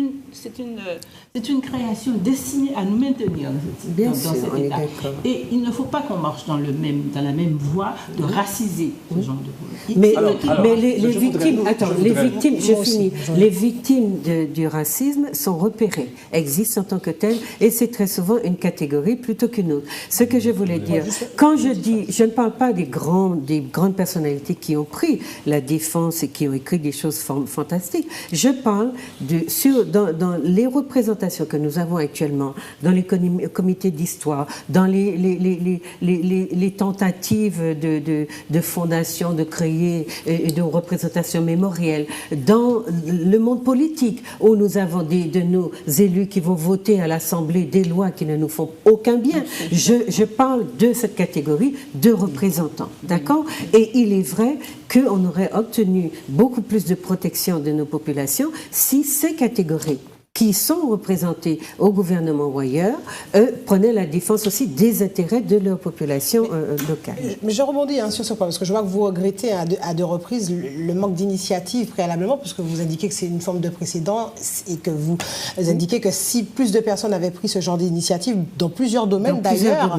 [SPEAKER 2] une création destinée à nous maintenir dans cet état. Et il ne faut pas qu'on marche dans la même voie de raciser ce genre de voie.
[SPEAKER 1] Mais les victimes, je finis, les victimes du racisme sont repérées, existent en tant que telles, et c'est très souvent une catégorie plutôt qu'une autre. Ce que je voulais dire, quand je dis, je ne parle pas des grandes personnalités qui ont pris la défense et qui ont écrit des choses fantastiques, je parle dans les représentations que nous avons actuellement, dans les comités d'histoire, dans les tentatives de fondation, de créer de représentation mémorielle, dans le monde politique, où nous avons de nos élus qui vont voter à l'Assemblée des lois qui ne nous font aucun bien. Je parle de cette catégorie de représentants, d'accord? Et il est vrai qu'on aurait obtenu beaucoup plus de protection de nos populations si ces catégories qui sont représentés au gouvernement ou ailleurs, prenaient la défense aussi des intérêts de leur population locale.
[SPEAKER 3] Mais je rebondis sur ce point, parce que je vois que vous regrettez à deux reprises le manque d'initiative préalablement, puisque vous indiquez que c'est une forme de précédent et que vous indiquez que si plus de personnes avaient pris ce genre d'initiative, dans plusieurs domaines d'ailleurs,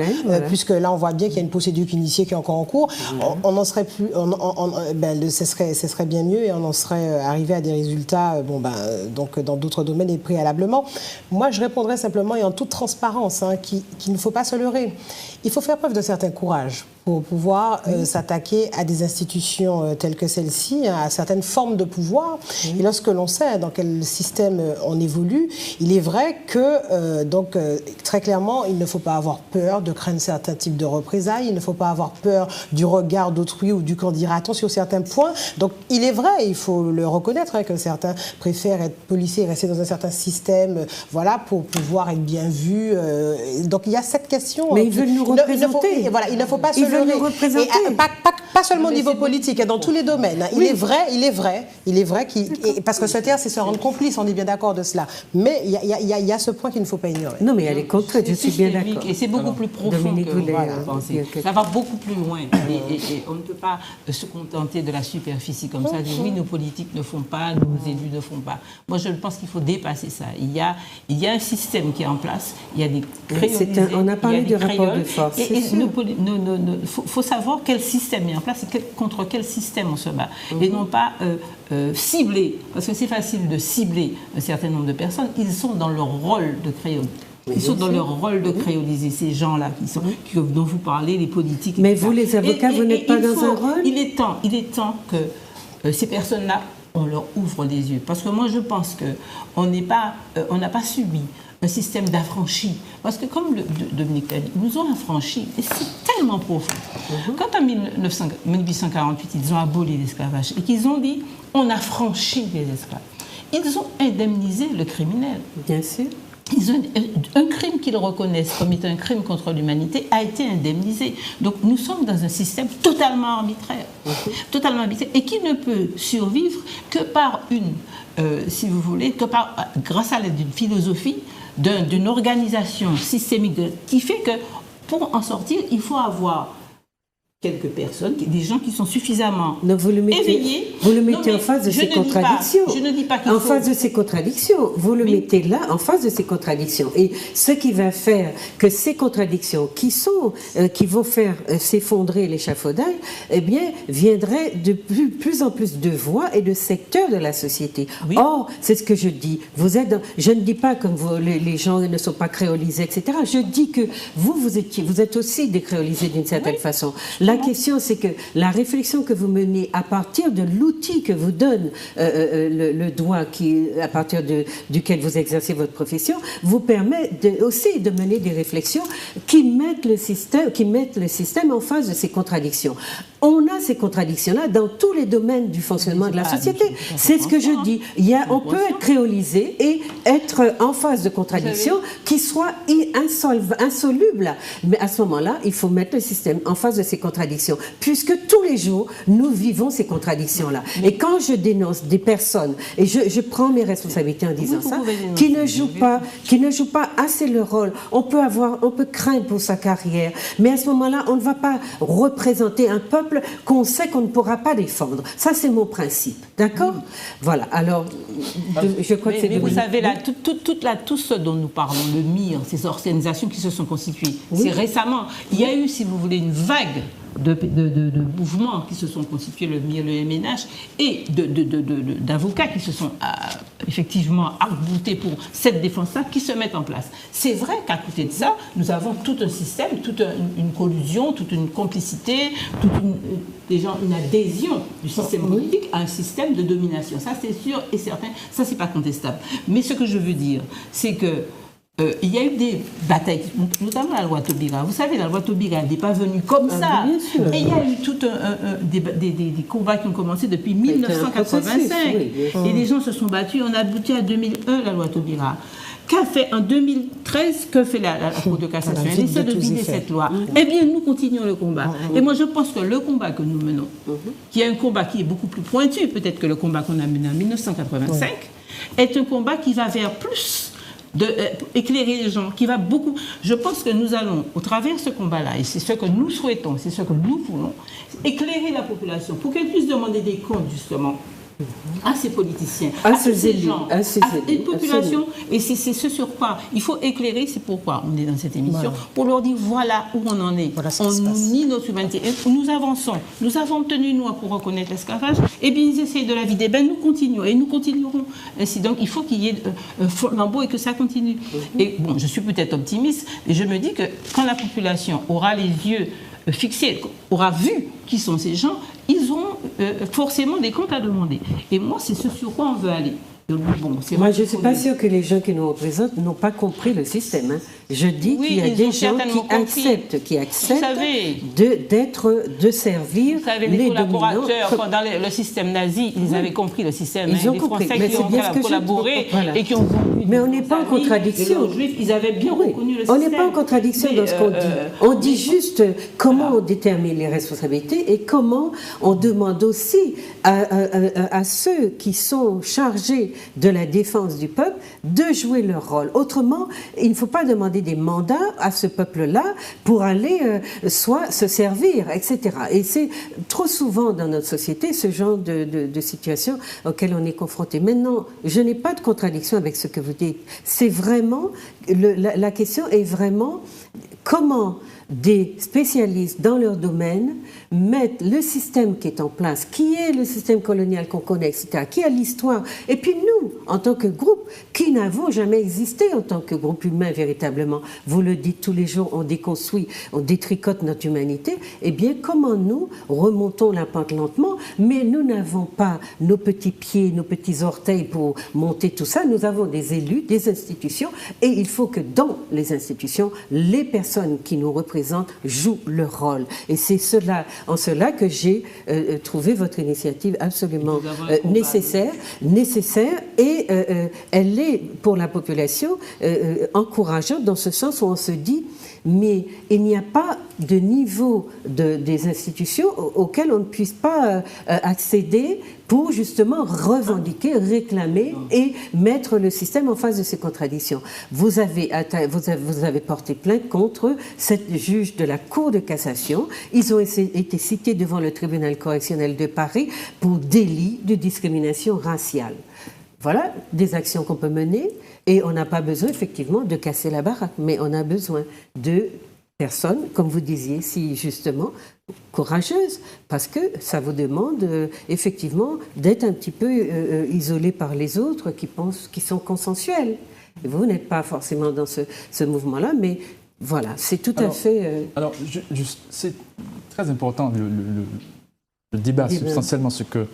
[SPEAKER 3] puisque là on voit bien qu'il y a une procédure initiée qui est encore en cours, on en serait plus, ce serait bien mieux et on en serait arrivé à des résultats donc dans d'autres domaines et préalablement. Moi, je répondrais simplement et en toute transparence qu'il ne faut pas se leurrer. Il faut faire preuve de certain courage pour pouvoir s'attaquer à des institutions telles que celle-ci, à certaines formes de pouvoir. Et lorsque l'on sait dans quel système on évolue, il est vrai que, très clairement, il ne faut pas avoir peur de craindre certains types de représailles, il ne faut pas avoir peur du regard d'autrui ou du candidaton sur certains points. Donc, il est vrai, il faut le reconnaître, que certains préfèrent être policiers et rester dans un certain système, pour pouvoir être bien vus. Donc, il y a cette question.
[SPEAKER 1] Mais ils veulent nous représenter.
[SPEAKER 3] Il ne faut pas se leurrer. Et pas seulement au niveau politique, dans tous les domaines. Il est vrai, parce que se taire, c'est se rendre complice, on est bien d'accord de cela. Mais il y a ce point qu'il ne faut pas ignorer.
[SPEAKER 1] Non, mais elle est contrainte, je suis bien d'accord.
[SPEAKER 2] Et c'est beaucoup plus profond que vous pensez. Ça va beaucoup plus loin. Et on ne peut pas se contenter de la superficie comme ça. Oui, nos politiques ne font pas, nos élus ne font pas. Moi, je pense qu'il faut dépasser ça. Il y a un système qui est en place. Il y a des créolisés.
[SPEAKER 1] On a parlé du rapport de force.
[SPEAKER 2] Il faut savoir quel système est en place et contre quel système on se bat. Et non pas cibler, parce que c'est facile de cibler un certain nombre de personnes. Ils sont dans leur rôle de créoliser. Ils sont dans leur rôle de créoliser, ces gens-là dont vous parlez, les politiques.
[SPEAKER 1] Mais vous, les avocats, vous n'êtes pas dans un rôle?
[SPEAKER 2] Il est temps que ces personnes-là, on leur ouvre les yeux. Parce que moi, je pense qu'on n'a pas subi un système d'affranchis. Parce que comme Dominique l'a dit, ils nous ont affranchis. Et c'est tellement profond. Quand en 1848, ils ont aboli l'esclavage et qu'ils ont dit, on a franchi les esclaves, ils ont indemnisé le criminel.
[SPEAKER 1] Bien sûr.
[SPEAKER 2] Un crime qu'ils reconnaissent comme étant un crime contre l'humanité a été indemnisé. Donc nous sommes dans un système totalement arbitraire. Totalement arbitraire. Et qui ne peut survivre que par si vous voulez, grâce à l'aide d'une philosophie, d'une organisation systémique qui fait que pour en sortir, il faut avoir quelques personnes, des gens qui sont suffisamment éveillés.
[SPEAKER 1] Vous le mettez en face de ces contradictions.
[SPEAKER 2] Je ne dis pas qu'il
[SPEAKER 1] faut... En face de ces contradictions. Vous le mettez là, en face de ces contradictions. Et ce qui va faire que ces contradictions qui vont faire s'effondrer l'échafaudage, viendraient de plus en plus de voix et de secteurs de la société. Oui. Or, c'est ce que je dis. Je ne dis pas que les gens ne sont pas créolisés, etc. Je dis que vous êtes aussi décréolisés d'une certaine façon. La question, c'est que la réflexion que vous menez à partir de l'outil que vous donne le droit à partir duquel vous exercez votre profession, vous permet aussi de mener des réflexions qui mettent le système en face de ces contradictions. On a ces contradictions-là dans tous les domaines du fonctionnement de la société. C'est ce que je dis. On peut être créolisé et être en phase de contradictions qui soient insolubles. Mais à ce moment-là, il faut mettre le système en face de ces contradictions, puisque tous les jours, nous vivons ces contradictions-là. Et quand je dénonce des personnes, et je prends mes responsabilités en disant ça, qui ne jouent pas assez le rôle, on peut craindre pour sa carrière, mais à ce moment-là, on ne va pas représenter un peuple qu'on sait qu'on ne pourra pas défendre. Ça, c'est mon principe. D'accord ? Voilà. Alors, je crois que c'est...
[SPEAKER 2] Mais vous savez, là, tout ce dont nous parlons, le MIR, ces organisations qui se sont constituées, c'est récemment. Il y a eu, si vous voulez, une vague de mouvements qui se sont constitués, le MIR, le MNH, et d'avocats qui se sont effectivement arc-boutés pour cette défense-là, qui se mettent en place. C'est vrai qu'à côté de ça, nous avons tout un système, toute une collusion, toute une complicité, une adhésion du système politique à un système de domination. Ça, c'est sûr et certain, ça, c'est pas contestable. Mais ce que je veux dire, c'est que il y a eu des batailles, notamment la loi Taubira. Vous savez, la loi Taubira n'est pas venue comme ça.
[SPEAKER 1] Bien sûr.
[SPEAKER 2] Et il y a eu tout des combats qui ont commencé depuis 1985. Et les gens se sont battus. On a abouti à 2001, la loi Taubira. Qu'a fait en 2013, que fait la Cour de cassation? Elle essaie de vider cette loi. Eh bien, nous continuons le combat. Et moi, je pense que le combat que nous menons, qui est un combat qui est beaucoup plus pointu, peut-être que le combat qu'on a mené en 1985, est un combat qui va vers plus éclairer les gens, qui va beaucoup... Je pense que nous allons, au travers de ce combat-là, et c'est ce que nous souhaitons, c'est ce que nous voulons, éclairer la population pour qu'elle puisse demander des comptes, justement, à ces politiciens, à ces élus, à une population. Et c'est ce sur quoi il faut éclairer, c'est pourquoi on est dans cette émission, pour leur dire voilà où on en est. On nie notre humanité. Et nous avançons. Nous avons tenu, nous, pour reconnaître l'esclavage. Et bien, ils essayent de la vider. Ben, nous continuons. Et nous continuerons ainsi. Donc, il faut qu'il y ait un flambeau et que ça continue. Et bon, je suis peut-être optimiste, mais je me dis que quand la population aura les yeux fixés, aura vu qui sont ces gens, ils auront forcément des comptes à demander. Et moi, c'est ce sur quoi on veut aller. Bon,
[SPEAKER 1] moi, je ne suis pas sûre que les gens qui nous représentent n'ont pas compris le système. Hein. Je dis qu'il y a des gens qui acceptent de servir
[SPEAKER 2] les collaborateurs pendant le système nazi, ils avaient compris le système.
[SPEAKER 1] Ils ont compris.
[SPEAKER 2] Français qui ont collaboré et qui ont...
[SPEAKER 1] Mais on n'est pas en contradiction.
[SPEAKER 2] Les Juifs, ils avaient bien reconnu le système.
[SPEAKER 1] On n'est pas en contradiction dans ce qu'on dit. On dit juste comment on détermine les responsabilités et comment on demande aussi à ceux qui sont chargés de la défense du peuple de jouer leur rôle. Autrement, il ne faut pas demander des mandats à ce peuple-là pour aller soit se servir, etc. Et c'est trop souvent dans notre société ce genre de situation auquel on est confronté. Maintenant, je n'ai pas de contradiction avec ce que vous dites. C'est vraiment, la question est vraiment comment des spécialistes dans leur domaine mettent le système qui est en place, qui est le système colonial qu'on connaît, etc., qui a l'histoire, et puis nous, en tant que groupe, qui n'avons jamais existé en tant que groupe humain véritablement, vous le dites tous les jours, on déconstruit, on détricote notre humanité, eh bien comment nous remontons la pente lentement, mais nous n'avons pas nos petits pieds, nos petits orteils pour monter tout ça, nous avons des élus, des institutions, et il faut que dans les institutions, les personnes qui nous représentent jouent leur rôle. Et c'est en cela que j'ai trouvé votre initiative absolument nécessaire, et elle est pour la population encourageante dans ce sens où on se dit mais il n'y a pas de niveau des institutions auxquelles on ne puisse pas accéder pour justement revendiquer, réclamer et mettre le système en face de ces contradictions. Vous avez porté plainte contre cette juge de la Cour de cassation. Ils ont été cités devant le tribunal correctionnel de Paris pour délit de discrimination raciale. Voilà des actions qu'on peut mener et on n'a pas besoin effectivement de casser la baraque, mais on a besoin de personnes, comme vous disiez si justement, courageuses, parce que ça vous demande effectivement d'être un petit peu isolé par les autres qui sont consensuels. Et vous n'êtes pas forcément dans ce mouvement-là, mais voilà, c'est tout à fait...
[SPEAKER 4] Alors, c'est très important, le débat, substantiellement, ce que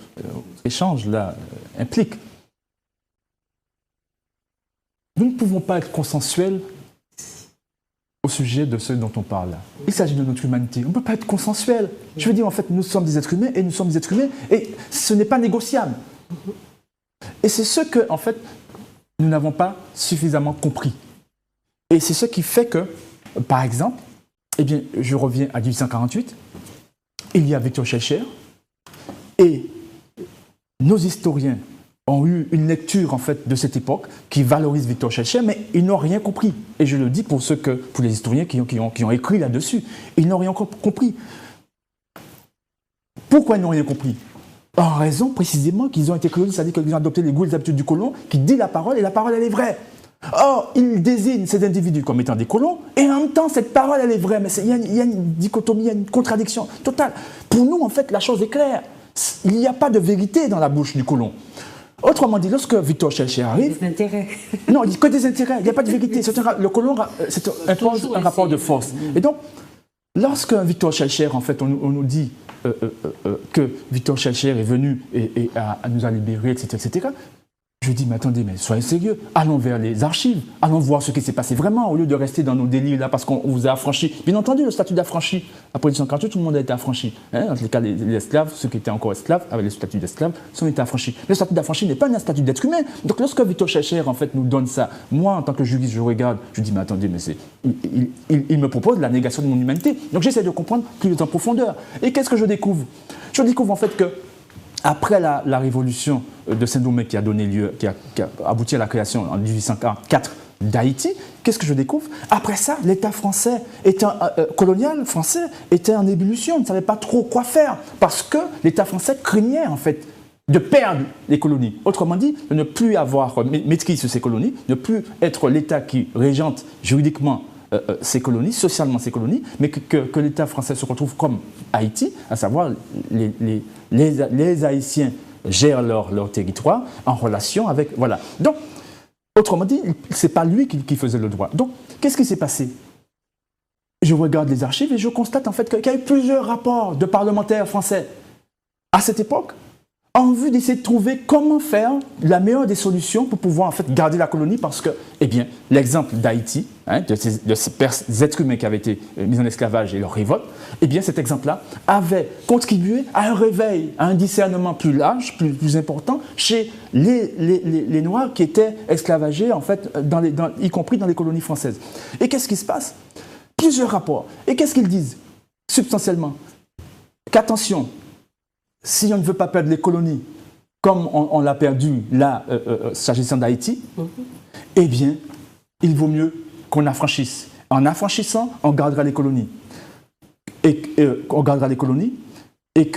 [SPEAKER 4] l'échange là implique. Nous ne pouvons pas être consensuels au sujet de ce dont on parle là. Il s'agit de notre humanité. On ne peut pas être consensuel. Je veux dire, en fait, nous sommes des êtres humains et nous sommes des êtres humains et ce n'est pas négociable. Et c'est ce que, en fait, nous n'avons pas suffisamment compris. Et c'est ce qui fait que, par exemple, eh bien, je reviens à 1848, il y a Victor Schœlcher et nos historiens ont eu une lecture en fait de cette époque qui valorise Victor Schœlcher, mais ils n'ont rien compris. Et je le dis pour les historiens qui ont écrit là-dessus, ils n'ont rien compris. Pourquoi ils n'ont rien compris? En raison précisément qu'ils ont été colonisés, c'est-à-dire qu'ils ont adopté les goûts et les habitudes du colon, qui dit la parole et la parole elle est vraie. Or, ils désignent ces individus comme étant des colons, et en même temps, cette parole elle est vraie, mais il y a une dichotomie, il y a une contradiction totale. Pour nous, en fait, la chose est claire. Il n'y a pas de vérité dans la bouche du colon. Autrement dit, lorsque Victor Schœlcher arrive...
[SPEAKER 1] Des intérêts.
[SPEAKER 4] Non, il dit que des intérêts, il n'y a pas de vérité. Le colon impose un rapport de force. Et donc, lorsque Victor Schœlcher, en fait, on nous dit que Victor Schœlcher est venu et nous a libérés, etc., je dis, mais attendez, mais soyez sérieux, allons vers les archives, allons voir ce qui s'est passé vraiment, au lieu de rester dans nos délires là, parce qu'on vous a affranchi. Bien entendu, le statut d'affranchi, après 1848, tout le monde a été affranchi. Hein, dans les cas des esclaves, ceux qui étaient encore esclaves, avec le statut d'esclave, sont été affranchis. Le statut d'affranchi n'est pas un statut d'être humain. Donc lorsque Victor Schœlcher, en fait, nous donne ça, moi, en tant que juriste, je regarde, je dis, mais attendez, mais il me propose la négation de mon humanité. Donc j'essaie de comprendre plus en profondeur. Et qu'est-ce que je découvre? Je découvre en fait que après la révolution de Saint-Domingue qui a donné lieu, qui a abouti à la création en 1844 d'Haïti, qu'est-ce que je découvre? Après ça, l'État français, colonial français, était en ébullition, ne savait pas trop quoi faire, parce que l'État français craignait en fait de perdre les colonies. Autrement dit, de ne plus avoir maîtrise sur ces colonies, ne plus être l'État qui régente juridiquement ces colonies, socialement ces colonies, mais que l'État français se retrouve comme Haïti, à savoir les Haïtiens gèrent leur territoire en relation avec... Voilà. Donc, autrement dit, ce n'est pas lui qui faisait le droit. Donc, qu'est-ce qui s'est passé? Je regarde les archives et je constate en fait qu'il y a eu plusieurs rapports de parlementaires français à cette époque en vue d'essayer de trouver comment faire la meilleure des solutions pour pouvoir en fait garder la colonie, parce que, eh bien, l'exemple d'Haïti, hein, de ces êtres humains qui avaient été mis en esclavage et leur révolte, eh bien, cet exemple-là avait contribué à un réveil, à un discernement plus large, plus important chez les Noirs qui étaient esclavagés, en fait, y compris dans les colonies françaises. Et qu'est-ce qui se passe? Plusieurs rapports. Et qu'est-ce qu'ils disent? Substantiellement, qu'attention, si on ne veut pas perdre les colonies, comme on l'a perdu là, s'agissant d'Haïti, eh bien, il vaut mieux qu'on affranchisse. En affranchissant, on gardera les colonies. On gardera les colonies, et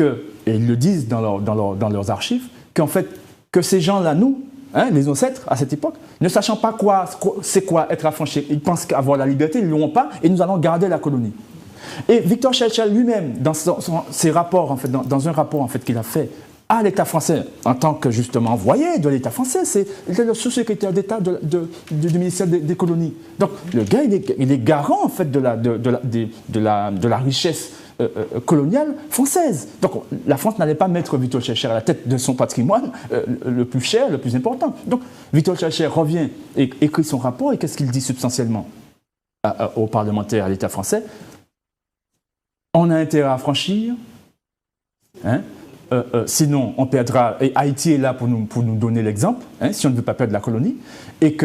[SPEAKER 4] ils le disent dans leurs archives, qu'en fait, que ces gens-là, nous, hein, les ancêtres à cette époque, ne sachant pas c'est quoi être affranchi, ils pensent qu'avoir la liberté, ils ne l'auront pas, et nous allons garder la colonie. Et Victor Schœlcher lui-même, dans ses rapports, en fait, dans un rapport en fait, qu'il a fait à l'État français, en tant que justement envoyé de l'État français, il était le sous-secrétaire d'État du ministère des colonies. Donc le gars, il est garant en fait, de la richesse coloniale française. Donc la France n'allait pas mettre Victor Schœlcher à la tête de son patrimoine le plus cher, le plus important. Donc Victor Schœlcher revient et écrit son rapport, et qu'est-ce qu'il dit substantiellement aux parlementaires à l'État français? On a intérêt à franchir, hein, sinon on perdra, et Haïti est là pour nous donner l'exemple, hein, si on ne veut pas perdre la colonie, et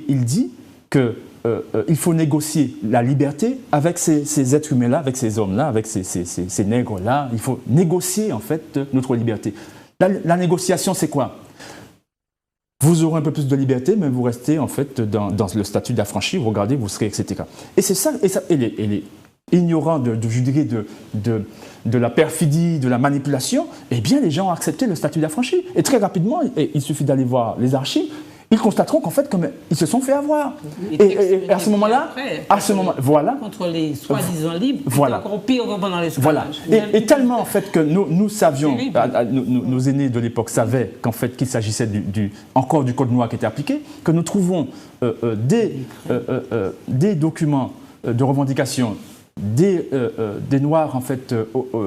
[SPEAKER 4] il dit qu'il faut négocier la liberté avec ces êtres humains-là, avec ces hommes-là, avec ces nègres-là. Il faut négocier en fait notre liberté. La négociation, c'est quoi? Vous aurez un peu plus de liberté, mais vous restez en fait dans le statut d'affranchi, regardez, vous serez, etc. Et c'est ça, et les ignorants je dirais, de la perfidie, de la manipulation, eh bien les gens ont accepté le statut d'affranchi. Et très rapidement, il suffit d'aller voir les archives, ils constateront qu'en fait, ils se sont fait avoir. Et à ce moment-là, voilà.
[SPEAKER 2] Contre les soi-disant libres,
[SPEAKER 4] voilà.
[SPEAKER 2] Encore pire que pendant l'esclavage.
[SPEAKER 4] Voilà. Et tellement en fait que nous savions, nos aînés de l'époque savaient qu'en fait qu'il s'agissait encore du code noir qui était appliqué, que nous trouvons des documents de revendication des Noirs en fait,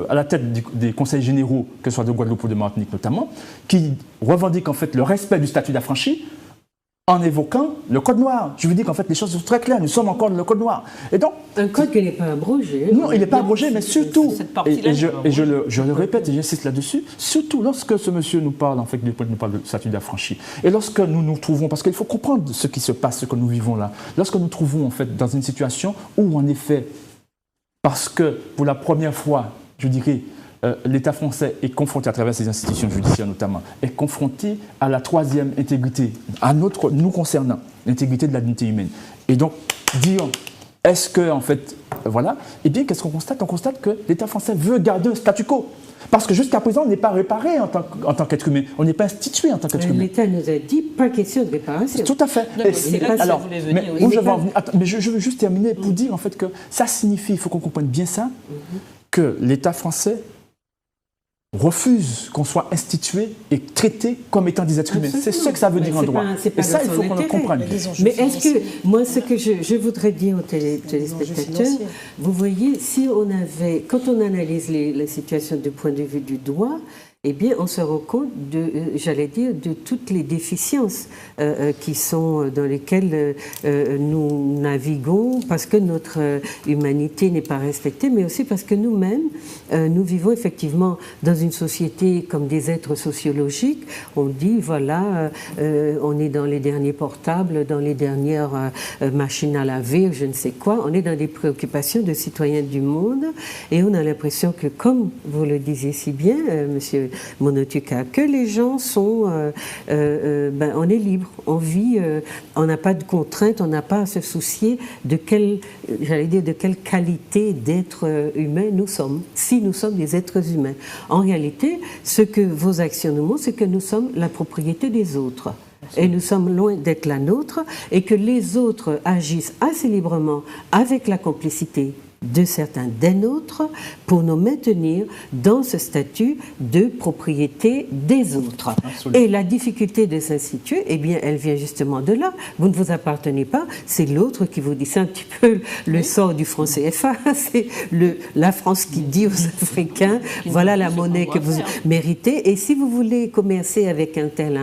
[SPEAKER 4] à la tête des conseils généraux, que ce soit de Guadeloupe ou de Martinique notamment, qui revendiquent en fait le respect du statut d'affranchi en évoquant le code noir. Je vous dis qu'en fait, les choses sont très claires. Nous sommes encore dans le code noir. Et donc,
[SPEAKER 1] un code qui n'est pas abrogé.
[SPEAKER 4] Non, il n'est pas abrogé, mais surtout, et je le
[SPEAKER 1] Oui.
[SPEAKER 4] répète et j'insiste là-dessus, surtout lorsque ce monsieur nous parle, en fait, nous parle de statut d'affranchi, et lorsque nous nous trouvons, parce qu'il faut comprendre ce qui se passe, ce que nous vivons là, lorsque nous nous trouvons, en fait, dans une situation où, en effet, parce que, pour la première fois, je dirais, l'État français est confronté, à travers ses institutions judiciaires notamment, est confronté à la troisième intégrité, nous concernant, l'intégrité de la dignité humaine. Et donc, disons, est-ce que, en fait, voilà, eh bien, qu'est-ce qu'on constate? On constate que l'État français veut garder un statu quo. Parce que jusqu'à présent, on n'est pas réparé en tant qu'être humain, on n'est pas institué en tant qu'être humain.
[SPEAKER 1] L'État nous a dit, pas question de réparation.
[SPEAKER 4] Tout à fait.
[SPEAKER 2] Non, c'est là que ça voulait venir.
[SPEAKER 4] Mais je veux juste terminer pour dire, en fait, que ça signifie, il faut qu'on comprenne bien ça, que l'État français refuse qu'on soit institué et traité comme étant des êtres humains. C'est ce que ça veut dire en droit. Et ça, il faut qu'on le comprenne.
[SPEAKER 1] Mais est-ce que, moi, ce que je voudrais dire aux téléspectateurs, vous voyez, si on avait, quand on analyse la situation du point de vue du droit, eh bien, on se rend compte de toutes les déficiences qui sont dans lesquelles nous naviguons, parce que notre humanité n'est pas respectée, mais aussi parce que nous-mêmes, nous vivons effectivement dans une société comme des êtres sociologiques. On dit, voilà, on est dans les derniers portables, dans les dernières machines à laver, je ne sais quoi. On est dans des préoccupations de citoyens du monde, et on a l'impression que, comme vous le disiez si bien, monsieur Monotuka, que les gens sont, on est libre, on vit, on n'a pas de contraintes, on n'a pas à se soucier de quelle qualité d'être humain nous sommes, si nous sommes des êtres humains. En réalité, ce que vos actions nous montrent, c'est que nous sommes la propriété des autres. Et nous sommes loin d'être la nôtre, et que les autres agissent assez librement avec la complicité de certains des nôtres pour nous maintenir dans ce statut de propriété des autres. Absolument. Et la difficulté de s'instituer, eh bien, elle vient justement de là. Vous ne vous appartenez pas, c'est l'autre qui vous dit. C'est un petit peu le sort du franc CFA. C'est la France qui dit aux Africains, voilà la monnaie que vous méritez. Et si vous voulez commercer avec un tel,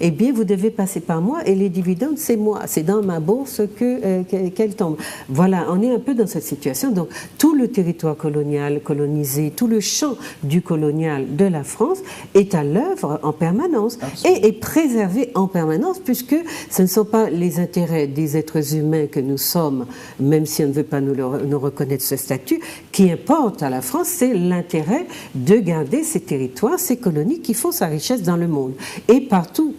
[SPEAKER 1] eh bien, vous devez passer par moi. Et les dividendes, c'est moi. C'est dans ma bourse qu'elle tombe. Voilà, on est un peu dans cette situation. Donc, tout le territoire colonial, colonisé, tout le champ du colonial de la France est à l'œuvre en permanence. Absolument. Et est préservé en permanence, puisque ce ne sont pas les intérêts des êtres humains que nous sommes, même si on ne veut pas nous reconnaître ce statut, qui importe à la France, c'est l'intérêt de garder ces territoires, ces colonies qui font sa richesse dans le monde. Et partout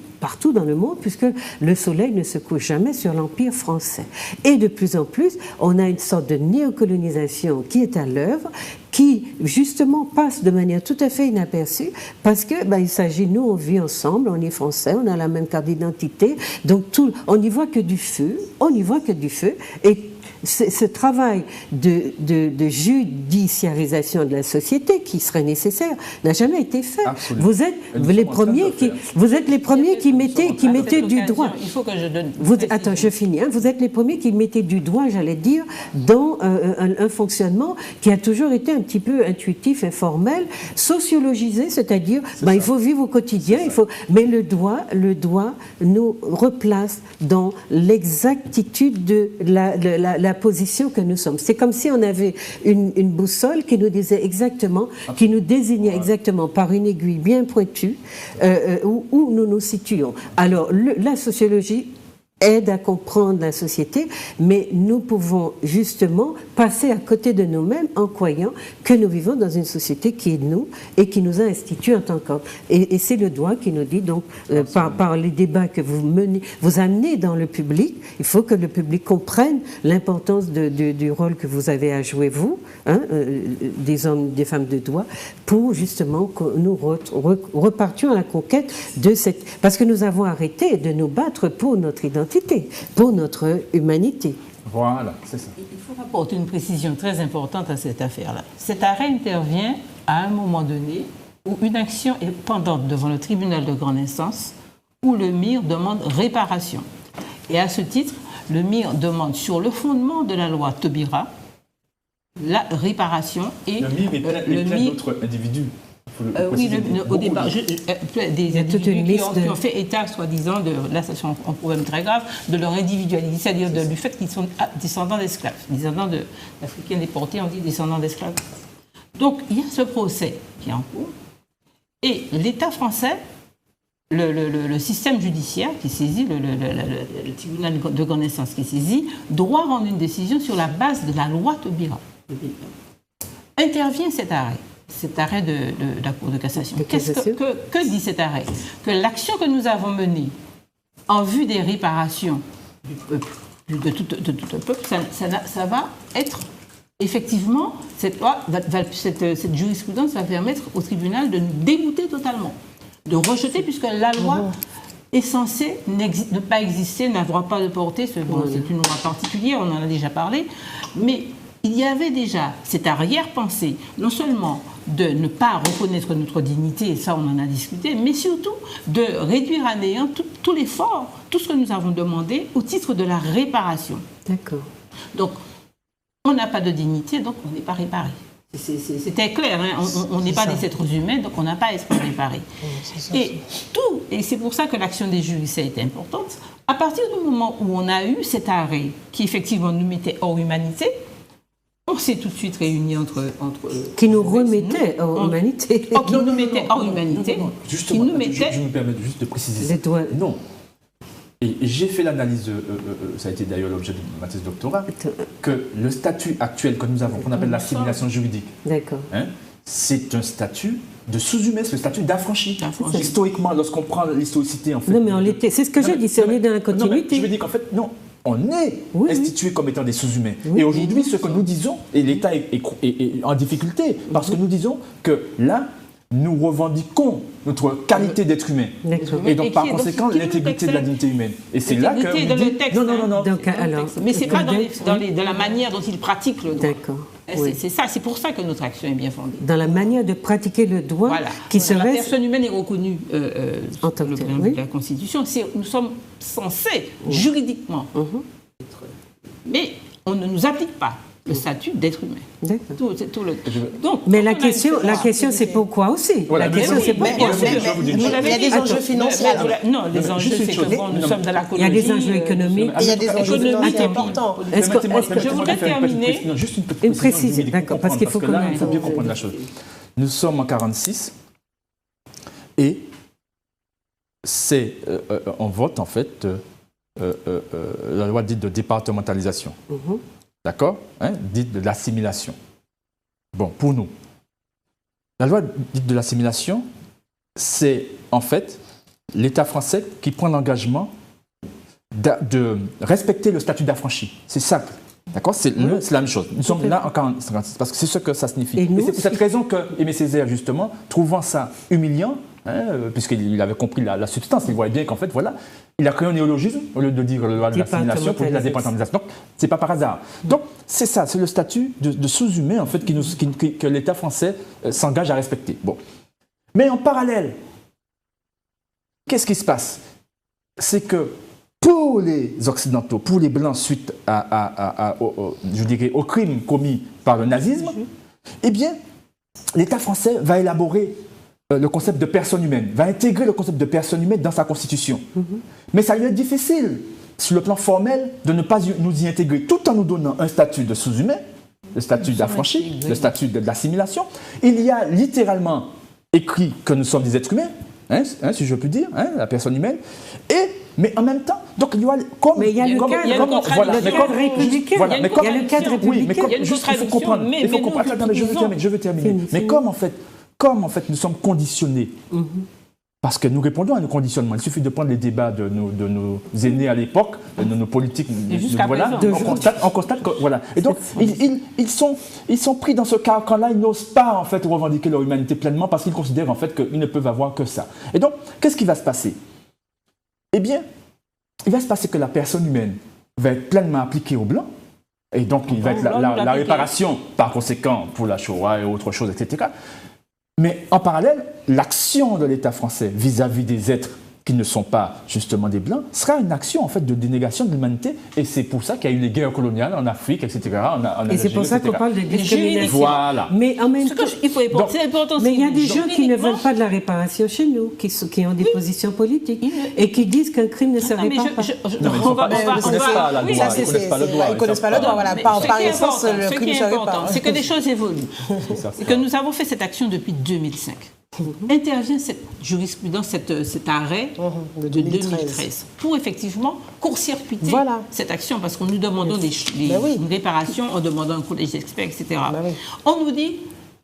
[SPEAKER 1] dans le monde, puisque le soleil ne se couche jamais sur l'Empire français. Et de plus en plus, on a une sorte de néocolonisation qui est à l'œuvre, qui justement passe de manière tout à fait inaperçue, parce que il s'agit, nous on vit ensemble, on est français, on a la même carte d'identité, donc on n'y voit que du feu, et ce travail de judiciarisation de la société qui serait nécessaire n'a jamais été fait. Absolument. Vous êtes les premiers qui mettaient du doigt.
[SPEAKER 2] Il faut que je donne.
[SPEAKER 1] Attends, je finis. Vous êtes les premiers qui mettaient du doigt, j'allais dire, dans un fonctionnement qui a toujours été un petit peu intuitif, informel, sociologisé, c'est-à-dire, il faut vivre au quotidien, mais le doigt nous replace dans l'exactitude de la position que nous sommes. C'est comme si on avait une boussole qui nous disait exactement, qui nous désignait exactement par une aiguille bien pointue où nous nous situons. Alors, la sociologie aide à comprendre la société, mais nous pouvons justement passer à côté de nous-mêmes en croyant que nous vivons dans une société qui est nous et qui nous a institués en tant qu'hommes. Et c'est le droit qui nous dit, donc, par les débats que vous amenez dans le public, il faut que le public comprenne l'importance du rôle que vous avez à jouer, vous, des hommes, des femmes de droit, pour justement que nous repartions à la conquête de cette... Parce que nous avons arrêté de nous battre pour notre identité, pour notre humanité.
[SPEAKER 4] Voilà, c'est ça.
[SPEAKER 2] Il faut apporter une précision très importante à cette affaire-là. Cet arrêt intervient à un moment donné où une action est pendante devant le tribunal de grande instance où le MIR demande réparation. Et à ce titre, le MIR demande sur le fondement de la loi Taubira la réparation et
[SPEAKER 4] le MIR est plein d'autres individus.
[SPEAKER 2] Oui, au départ, des individus qui ont fait état, soi-disant, là, c'est un problème très grave, de leur individualité, c'est-à-dire du fait qu'ils sont descendants d'esclaves. Descendants d'Africains déportés, on dit descendants d'esclaves. Donc, il y a ce procès qui est en cours. Et l'État français, le système judiciaire qui saisit, le tribunal de grande instance qui saisit, doit rendre une décision sur la base de la loi Taubira. Intervient cet arrêt de la Cour de cassation. Que dit cet arrêt? Que l'action que nous avons menée en vue des réparations de tout le peuple, ça va être effectivement, cette jurisprudence va permettre au tribunal de nous dégoûter totalement, de rejeter, puisque la loi est censée ne pas exister, n'avoir pas de portée. C'est une loi particulière, on en a déjà parlé, mais il y avait déjà cette arrière-pensée, non seulement de ne pas reconnaître notre dignité, et ça on en a discuté, mais surtout de réduire à néant tout l'effort, tout ce que nous avons demandé au titre de la réparation.
[SPEAKER 1] D'accord. Donc,
[SPEAKER 2] on n'a pas de dignité, donc on n'est pas réparé. C'était clair, hein, on n'est pas des êtres humains, donc on n'a pas à être réparé. Et c'est pour ça que l'action des juristes a été importante. À partir du moment où on a eu cet arrêt qui effectivement nous mettait hors humanité, on s'est tout de suite réunis entre
[SPEAKER 1] qui nous remettait hors humanité.
[SPEAKER 2] Qui nous mettait hors humanité.
[SPEAKER 4] Justement, je me permets juste de préciser ça. Non. Et j'ai fait l'analyse, ça a été d'ailleurs l'objet de ma thèse de doctorat, que le statut actuel que nous avons, qu'on appelle l'assimilation juridique, c'est un statut de sous-humain, c'est le statut d'affranchi. Historiquement, lorsqu'on prend l'historicité, en fait...
[SPEAKER 1] Non, mais on l'était, c'est ce que je dis, c'est on est dans la continuité.
[SPEAKER 4] Je veux dire qu'en fait, non, on est institué comme étant des sous-humains. Et aujourd'hui, ce que nous disons, et l'État est en difficulté, parce que nous disons que là, nous revendiquons notre qualité d'être humain. Et donc, par conséquent, l'intégrité de la dignité humaine. Et c'est là que...
[SPEAKER 2] le texte,
[SPEAKER 4] non.
[SPEAKER 1] Donc, alors,
[SPEAKER 2] mais ce n'est pas dans la manière dont il pratique le droit.
[SPEAKER 1] D'accord.
[SPEAKER 2] C'est ça, c'est pour ça que notre action est bien fondée.
[SPEAKER 1] Dans la manière de pratiquer le droit, qui serait...
[SPEAKER 2] La personne humaine est reconnue
[SPEAKER 1] en tant que
[SPEAKER 2] préambule de la Constitution. Nous sommes censés, juridiquement, mais on ne nous applique pas le statut d'être humain.
[SPEAKER 1] Donc, mais la question, c'est pourquoi aussi.
[SPEAKER 3] La question, c'est pourquoi. Il y a des enjeux financiers.
[SPEAKER 2] Non, les enjeux, c'est que nous sommes dans la colonie.
[SPEAKER 1] Il y a des enjeux économiques.
[SPEAKER 3] Il y a des enjeux économiques importants.
[SPEAKER 2] Je voudrais terminer.
[SPEAKER 4] Juste
[SPEAKER 1] une précision. D'accord, parce qu'il faut
[SPEAKER 4] que là, il faut bien comprendre la chose. Nous sommes en 1946 et on vote en fait la loi dite de départementalisation. D'accord, dite de l'assimilation. Bon, pour nous, la loi dite de l'assimilation, c'est en fait l'État français qui prend l'engagement de respecter le statut d'affranchi. C'est ça, d'accord, c'est la même chose. Nous sommes là en 1946, parce que c'est ce que ça signifie. Et c'est pour cette raison que Aimé Césaire, justement, trouvant ça humiliant, puisqu'il avait compris la substance, il voyait bien qu'en fait, voilà, il a créé un néologisme au lieu de dire la loi de l'assimilation pour dire la départementalisation. Donc, c'est pas par hasard. Donc, c'est ça, c'est le statut de sous-humain en fait que l'État français s'engage à respecter. Bon, mais en parallèle, qu'est-ce qui se passe? C'est que pour les Occidentaux, pour les Blancs, suite je dirais, aux crimes commis par le nazisme, eh bien, l'État français va élaborer le concept de personne humaine, va intégrer le concept de personne humaine dans sa constitution. Mais ça lui est difficile, sur le plan formel, de ne pas nous y intégrer, tout en nous donnant un statut de sous-humain, le statut d'affranchi, le statut de l'assimilation. Il y a littéralement écrit que nous sommes des êtres humains, si je puis dire, la personne humaine, mais en même temps, donc il y a
[SPEAKER 1] mais il y a le cadre républicain. Il y a le cadre républicain.
[SPEAKER 4] Il faut comprendre. Je veux terminer. Mais comme en fait nous sommes conditionnés, parce que nous répondons à nos conditionnements. Il suffit de prendre les débats de nos aînés à l'époque, de nos politiques. Voilà, on constate que voilà. Et donc ils sont pris dans ce carcan-là. Ils n'osent pas en fait revendiquer leur humanité pleinement parce qu'ils considèrent en fait qu'ils ne peuvent avoir que ça. Et donc qu'est-ce qui va se passer? Eh bien, il va se passer que la personne humaine va être pleinement appliquée aux Blancs. Et donc, il va être la réparation, par conséquent, pour la Shoah et autres choses, etc. Mais en parallèle, l'action de l'État français vis-à-vis des êtres qui ne sont pas justement des Blancs, sera une action en fait de dénégation de l'humanité. Et c'est pour ça qu'il y a eu les guerres coloniales en Afrique, etc.
[SPEAKER 1] Et c'est pour ça qu'on parle de discrimination.
[SPEAKER 4] Voilà.
[SPEAKER 1] Mais en même temps,
[SPEAKER 2] c'est important.
[SPEAKER 1] Mais il y a des gens qui ne veulent pas de la réparation chez nous, qui ont des positions politiques et qui disent qu'un crime ne se répare pas.
[SPEAKER 4] Ils ne connaissent pas la loi, ils ne connaissent pas le droit.
[SPEAKER 3] Ils ne connaissent pas le droit, voilà. Par essence, le crime ne se répare pas.
[SPEAKER 2] C'est que les choses évoluent. C'est que nous avons fait cette action depuis 2005. Intervient cette jurisprudence, cet arrêt de 2013 pour effectivement court-circuiter cette action parce qu'on nous demandons une réparation en demandant un collège d'experts, etc. On nous dit,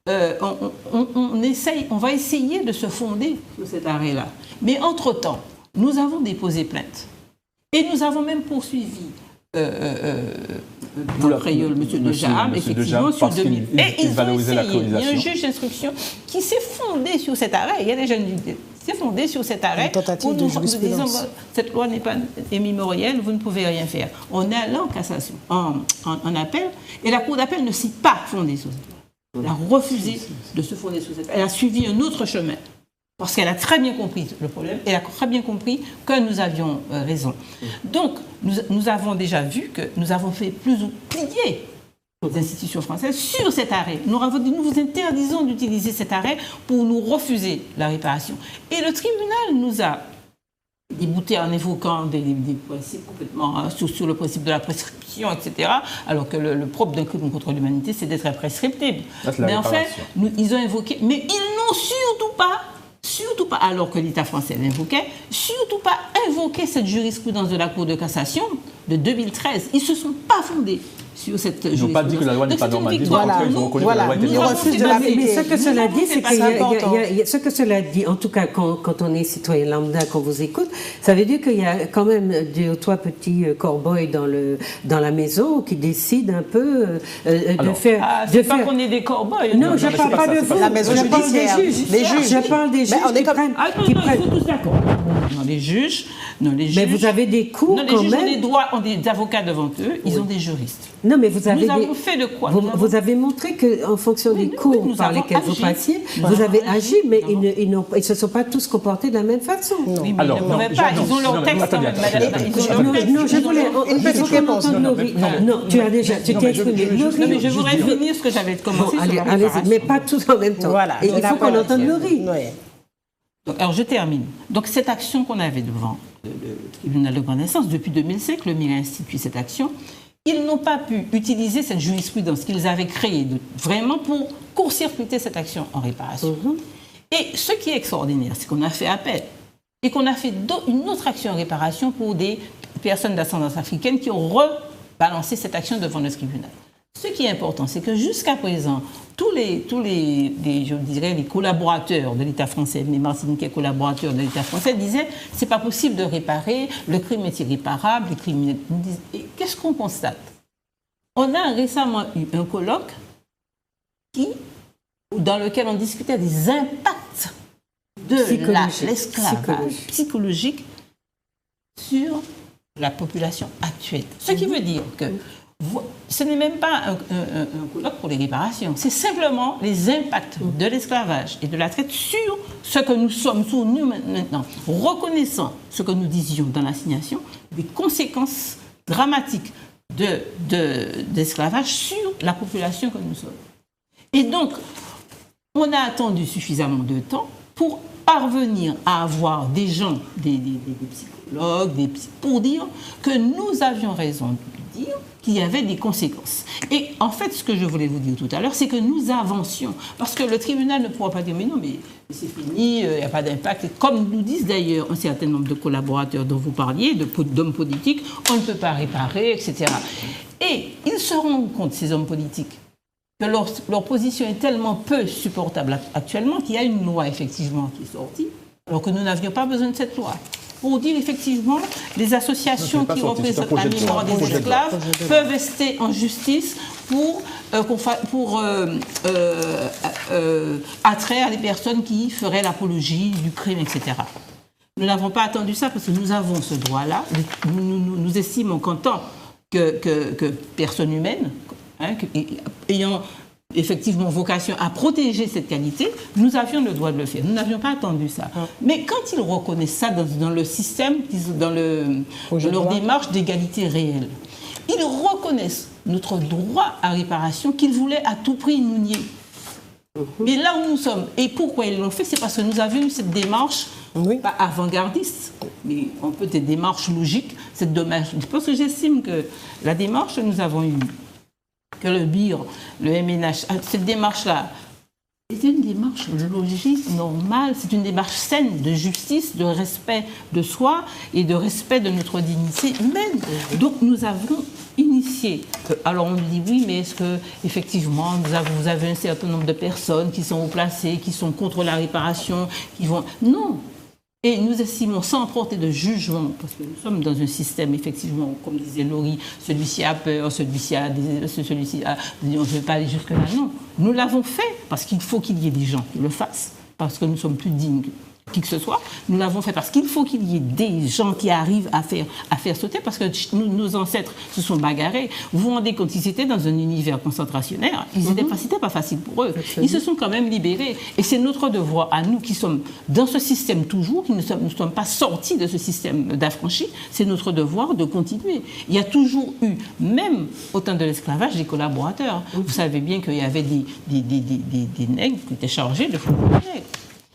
[SPEAKER 2] on va essayer de se fonder sur cet arrêt-là. Mais entre-temps, nous avons déposé plainte et nous avons même poursuivi M. de Jaham, effectivement, sur 2000. Et ils ont essayé. Il y a un juge d'instruction qui s'est fondé sur cet arrêt. Il y a des jeunes qui s'est fondé sur cet arrêt pour nous disant cette loi n'est pas immémorielle, vous ne pouvez rien faire. On est allé en cassation, en appel, et la Cour d'appel ne s'est pas fondée sur cette loi. Elle a refusé de se fonder sur cette loi. Elle a suivi un autre chemin. Parce qu'elle a très bien compris le problème, elle a très bien compris que nous avions raison. Donc, nous avons déjà vu que nous avons fait plus ou plier les institutions françaises sur cet arrêt. Nous avons dit, nous vous interdisons d'utiliser cet arrêt pour nous refuser la réparation. Et le tribunal nous a débouté en évoquant des principes complètement sur le principe de la prescription, etc. Alors que le propre d'un crime contre l'humanité, c'est d'être imprescriptible. Mais en fait, ils ont invoqué, mais ils n'ont surtout pas, alors que l'État français l'invoquait, surtout pas invoqué cette jurisprudence de la Cour de cassation de 2013. Ils ne se sont pas fondés sur cette jurisprudence. Ils n'ont
[SPEAKER 4] pas dit que la loi n'est pas normative. Ils ont reconnu que la loi était normative.
[SPEAKER 1] Mais ce que cela dit, c'est ce que cela dit, en tout cas quand on est citoyen lambda, qu'on vous écoute, ça veut dire qu'il y a quand même deux ou trois petits cow-boys dans la maison qui décident un peu de faire...
[SPEAKER 2] c'est pas qu'on est des cow-boys.
[SPEAKER 1] Non, je ne parle pas de vous.
[SPEAKER 3] La maison judiciaire.
[SPEAKER 1] Les juges. Je parle des juges qui prennent...
[SPEAKER 2] Ils sont tous d'accord. Non, les juges...
[SPEAKER 1] Mais vous avez des cours quand même.
[SPEAKER 2] Les juges ont des avocats devant eux, ils ont des juristes.
[SPEAKER 1] Non, mais vous avez
[SPEAKER 2] nous avons fait de quoi
[SPEAKER 1] vous avez montré qu'en fonction des cours par lesquels vous passiez, vous avez agi, mais ils ne se sont pas tous comportés de la même façon.
[SPEAKER 2] Oui, mais ils ont leur texte quand même, madame.
[SPEAKER 1] Non, je voulais une petite réponse. Non, tu t'es exprimé.
[SPEAKER 2] Non, mais je voudrais finir ce que j'avais commencé.
[SPEAKER 1] Allez-y, mais pas tous en même temps.
[SPEAKER 3] Voilà.
[SPEAKER 1] Il faut qu'on entende Laurie.
[SPEAKER 2] Alors, je termine. Donc, cette action qu'on avait devant le tribunal de grande instance, depuis 2005, le MIR a institué cette action. Ils n'ont pas pu utiliser cette jurisprudence qu'ils avaient créée vraiment pour court-circuiter cette action en réparation. Et ce qui est extraordinaire, c'est qu'on a fait appel et qu'on a fait une autre action en réparation pour des personnes d'ascendance africaine qui ont rebalancé cette action devant le tribunal. Ce qui est important, c'est que jusqu'à présent, tous les collaborateurs de l'État français, les Martiniquais collaborateurs de l'État français disaient c'est pas possible de réparer, le crime est irréparable, Et qu'est-ce qu'on constate? On a récemment eu un colloque dans lequel on discutait des impacts de l'esclavage psychologique sur la population actuelle. Ce qui veut dire que ce n'est même pas un colloque pour les réparations, c'est simplement les impacts de l'esclavage et de la traite sur ce que nous sommes, sur nous maintenant, reconnaissant ce que nous disions dans l'assignation, des conséquences dramatiques d'esclavage sur la population que nous sommes. Et donc, on a attendu suffisamment de temps pour parvenir à avoir des gens, des psychologues, pour dire que nous avions raison de dire qu'il y avait des conséquences. Et en fait, ce que je voulais vous dire tout à l'heure, c'est que nous avancions. Parce que le tribunal ne pourra pas dire, mais non, mais c'est fini, il n'y a pas d'impact. Et comme nous disent d'ailleurs un certain nombre de collaborateurs dont vous parliez, d'hommes politiques, on ne peut pas réparer, etc. Et ils se rendent compte, ces hommes politiques, que leur position est tellement peu supportable actuellement qu'il y a une loi, effectivement, qui est sortie, alors que nous n'avions pas besoin de cette loi. Pour dire effectivement, les associations qui représentent la mémoire des esclaves peuvent rester en justice pour attraire les personnes qui feraient l'apologie du crime, etc. Nous n'avons pas attendu ça parce que nous avons ce droit-là. Nous estimons qu'en tant que personne humaine, ayant effectivement vocation à protéger cette qualité, nous avions le droit de le faire. Nous n'avions pas attendu ça. Mais quand ils reconnaissent ça dans le système, dans leur démarche d'égalité réelle, ils reconnaissent notre droit à réparation qu'ils voulaient à tout prix nous nier. Mais là où nous sommes, et pourquoi ils l'ont fait, c'est parce que nous avions eu cette démarche, pas avant-gardiste, mais un peu des démarches logiques, cette démarche. Parce que j'estime que la démarche que nous avons eue, que le BIR, le MNH, cette démarche-là, c'est une démarche logique, normale, c'est une démarche saine de justice, de respect de soi et de respect de notre dignité humaine. Donc nous avons initié. Alors on nous dit oui, mais est-ce que effectivement vous avez un certain nombre de personnes qui sont haut placées, qui sont contre la réparation, qui vont... Non. Et nous estimons, sans porter de jugement, parce que nous sommes dans un système, effectivement, comme disait Laurie, celui-ci a peur, celui-ci a... on ne veut pas aller jusque-là. Non, nous l'avons fait parce qu'il faut qu'il y ait des gens qui le fassent, parce que nous sommes plus dignes que qui que ce soit. Nous l'avons fait parce qu'il faut qu'il y ait des gens qui arrivent à faire sauter, parce que nos ancêtres se sont bagarrés. Vous vous rendez compte, ils étaient dans un univers concentrationnaire, c'était pas facile pour eux. Ils se sont quand même libérés. Et c'est notre devoir à nous qui sommes dans ce système toujours, qui ne sommes pas sortis de ce système d'affranchis, c'est notre devoir de continuer. Il y a toujours eu, même au temps de l'esclavage, des collaborateurs. Vous savez bien qu'il y avait des nègres qui étaient chargés de faire des nègres.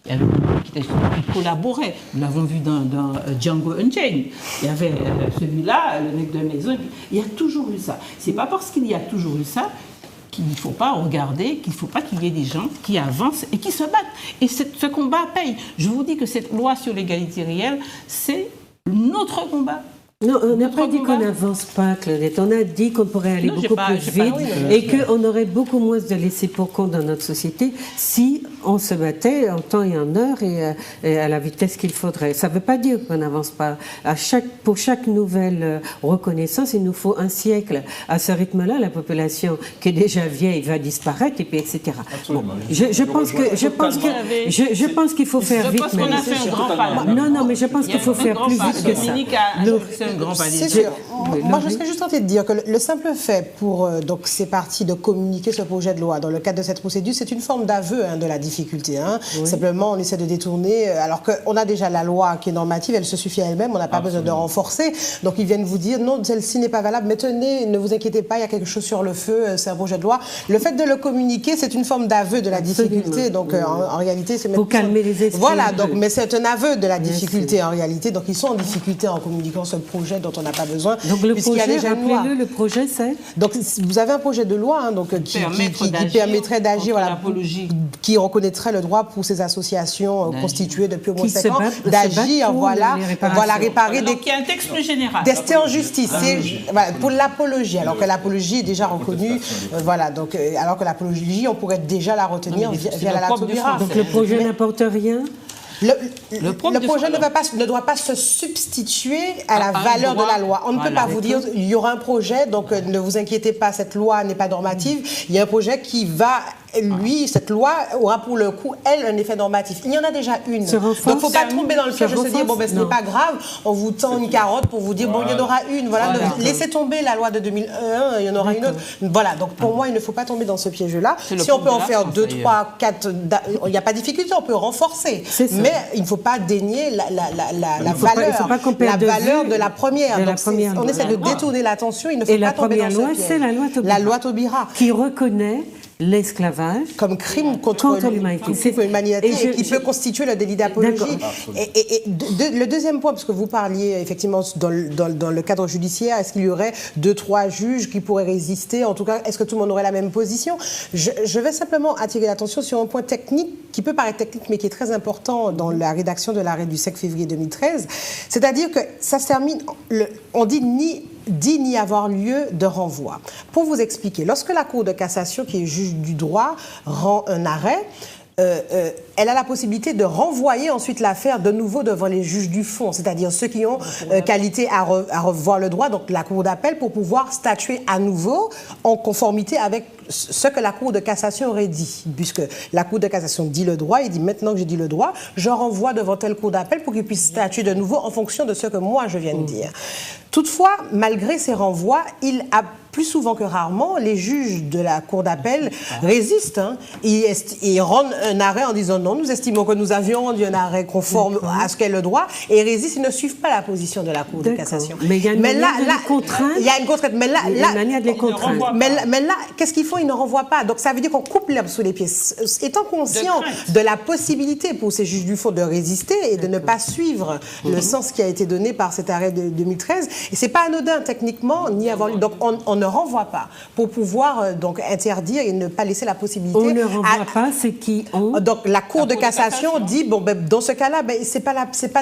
[SPEAKER 2] Il y avait qui collaboraient. Nous l'avons vu dans Django Unchained. Il y avait celui-là, le mec de maison. Il y a toujours eu ça. C'est pas parce qu'il y a toujours eu ça qu'il ne faut pas regarder, qu'il ne faut pas qu'il y ait des gens qui avancent et qui se battent. Et ce combat paye. Je vous dis que cette loi sur l'égalité réelle, c'est notre combat.
[SPEAKER 1] Non, on n'a pas dit qu'on n'avance pas, Claudette. On a dit qu'on pourrait aller beaucoup plus vite et qu'on aurait beaucoup moins de laisser pour compte dans notre société si on se battait en temps et en heure et à la vitesse qu'il faudrait. Ça ne veut pas dire qu'on n'avance pas. Pour chaque nouvelle reconnaissance, il nous faut un siècle. À ce rythme-là, la population qui est déjà vieille va disparaître, et puis etc. Bon, je pense qu'il faut faire vite.
[SPEAKER 2] Je pense qu'on a fait un grand pas.
[SPEAKER 1] Non, mais je pense qu'il faut faire plus vite que ça.
[SPEAKER 3] C'est sûr. Moi, je serais juste tentée de dire que le simple fait pour donc ces partis de communiquer ce projet de loi dans le cadre de cette procédure, c'est une forme d'aveu de la difficulté. Oui. Simplement, on essaie de détourner, alors qu'on a déjà la loi qui est normative, elle se suffit à elle-même, on n'a pas besoin de renforcer. Donc, ils viennent vous dire, non, celle-ci n'est pas valable, mais tenez, ne vous inquiétez pas, il y a quelque chose sur le feu, c'est un projet de loi. Le fait de le communiquer, c'est une forme d'aveu de la difficulté. Donc, en réalité, c'est même...
[SPEAKER 1] Pour calmer les esprits.
[SPEAKER 3] Voilà, donc, mais c'est un aveu de la difficulté en réalité. Donc, ils sont en difficulté en communiquant ce projet dont on n'a pas besoin.
[SPEAKER 1] Donc le projet, rappelez-le, le projet c'est...
[SPEAKER 3] Donc vous avez un projet de loi qui permettrait d'agir, voilà, qui reconnaîtrait le droit pour ces associations constituées depuis au moins 5 ans d'agir, réparer
[SPEAKER 2] des... Donc il y a un texte plus général.
[SPEAKER 3] D'ester en justice, pour l'apologie, alors que l'apologie est déjà reconnue, donc alors que l'apologie, on pourrait déjà la retenir via la loi Taubira.
[SPEAKER 1] Donc le projet n'apporte rien.
[SPEAKER 3] Le projet ne doit pas se substituer à la valeur de la loi. On ne peut pas vous dire il y aura un projet, donc ne vous inquiétez pas, cette loi n'est pas normative. Il y a un projet qui va... cette loi aura pour le coup, un effet normatif. Il y en a déjà une. Donc, il ne faut pas tomber dans le piège de se dire, ce n'est pas grave, on vous tend une carotte pour vous dire, il y en aura une. Laissez tomber la loi de 2001, il y en aura une autre. Voilà, donc pour moi, il ne faut pas tomber dans ce piège-là. Si on peut en faire 2, 3, 4, il n'y a pas de difficulté, on peut renforcer. Mais il ne faut pas dénier la valeur de la première. On essaie de détourner l'attention, il ne faut pas tomber dans ce piège. Et la première loi, c'est la loi Taubira. La loi Taubira.
[SPEAKER 1] Qui reconnaît l'esclavage
[SPEAKER 3] comme crime contre l'humanité et qui peut constituer le délit d'apologie. Et le deuxième point, parce que vous parliez effectivement dans le cadre judiciaire, est-ce qu'il y aurait 2, 3 juges qui pourraient résister? En tout cas, est-ce que tout le monde aurait la même position? Je vais simplement attirer l'attention sur un point technique qui peut paraître technique, mais qui est très important dans la rédaction de l'arrêt du 5 février 2013. C'est-à-dire que ça se termine, on dit n'y avoir lieu de renvoi. Pour vous expliquer, lorsque la Cour de cassation, qui est juge du droit, rend un arrêt, elle a la possibilité de renvoyer ensuite l'affaire de nouveau devant les juges du fond, c'est-à-dire ceux qui ont qualité à revoir le droit, donc la Cour d'appel, pour pouvoir statuer à nouveau en conformité avec ce que la Cour de cassation aurait dit. Puisque la Cour de cassation dit le droit, il dit maintenant que j'ai dit le droit, je renvoie devant telle Cour d'appel pour qu'il puisse statuer de nouveau en fonction de ce que moi je viens de dire. Toutefois, malgré ces renvois, il a plus souvent que rarement, les juges de la Cour d'appel résistent. Hein. Ils rendent un arrêt en disant non, nous estimons que nous avions rendu un arrêt conforme à ce qu'est le droit, et ils résistent, ils ne suivent pas la position de la Cour de cassation.
[SPEAKER 1] Mais il y a une manière de les contraindre.
[SPEAKER 3] Il y a une contrainte, mais là,
[SPEAKER 1] manière de les contraindre.
[SPEAKER 3] Mais là, qu'est-ce qu'ils font? Ils ne renvoient pas. Donc ça veut dire qu'on coupe l'herbe sous les pieds. Étant conscient de la possibilité pour ces juges du fond de résister et de ne pas suivre le sens qui a été donné par cet arrêt de 2013, et c'est pas anodin techniquement ni avant. Donc on ne renvoie pas pour pouvoir donc interdire et ne pas laisser la possibilité.
[SPEAKER 1] On ne renvoie pas ceux qui ont.
[SPEAKER 3] Donc la Cour de cassation dit bon ben dans ce cas-là ben c'est pas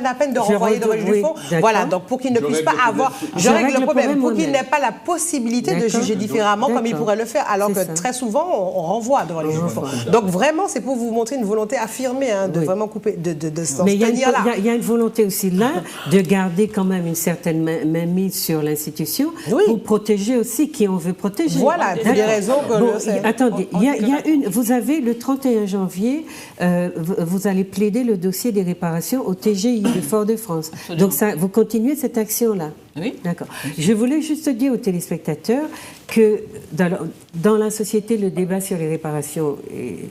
[SPEAKER 3] la peine de renvoyer devant le juge du fond. Voilà, donc pour qu'il ne puisse pas avoir, je règle le problème pour qu'il n'ait pas la possibilité de juger différemment comme il pourrait le faire, alors que très souvent on renvoie devant les juges du fond. Donc vraiment c'est pour vous montrer une volonté affirmée hein, de vraiment couper, de s'en tenir là.
[SPEAKER 1] Il y a une volonté aussi là de garder quand même une certaine mainmise sur l'institution pour protéger aussi qui on veut protéger.
[SPEAKER 3] Voilà, pour des raisons que
[SPEAKER 1] attendez, vous avez le 31 janvier, vous allez plaider le dossier des réparations au TGI de Fort-de-France. Donc ça, vous continuez cette action-là.
[SPEAKER 2] Oui.
[SPEAKER 1] D'accord. Je voulais juste dire aux téléspectateurs que dans la société, le débat sur les réparations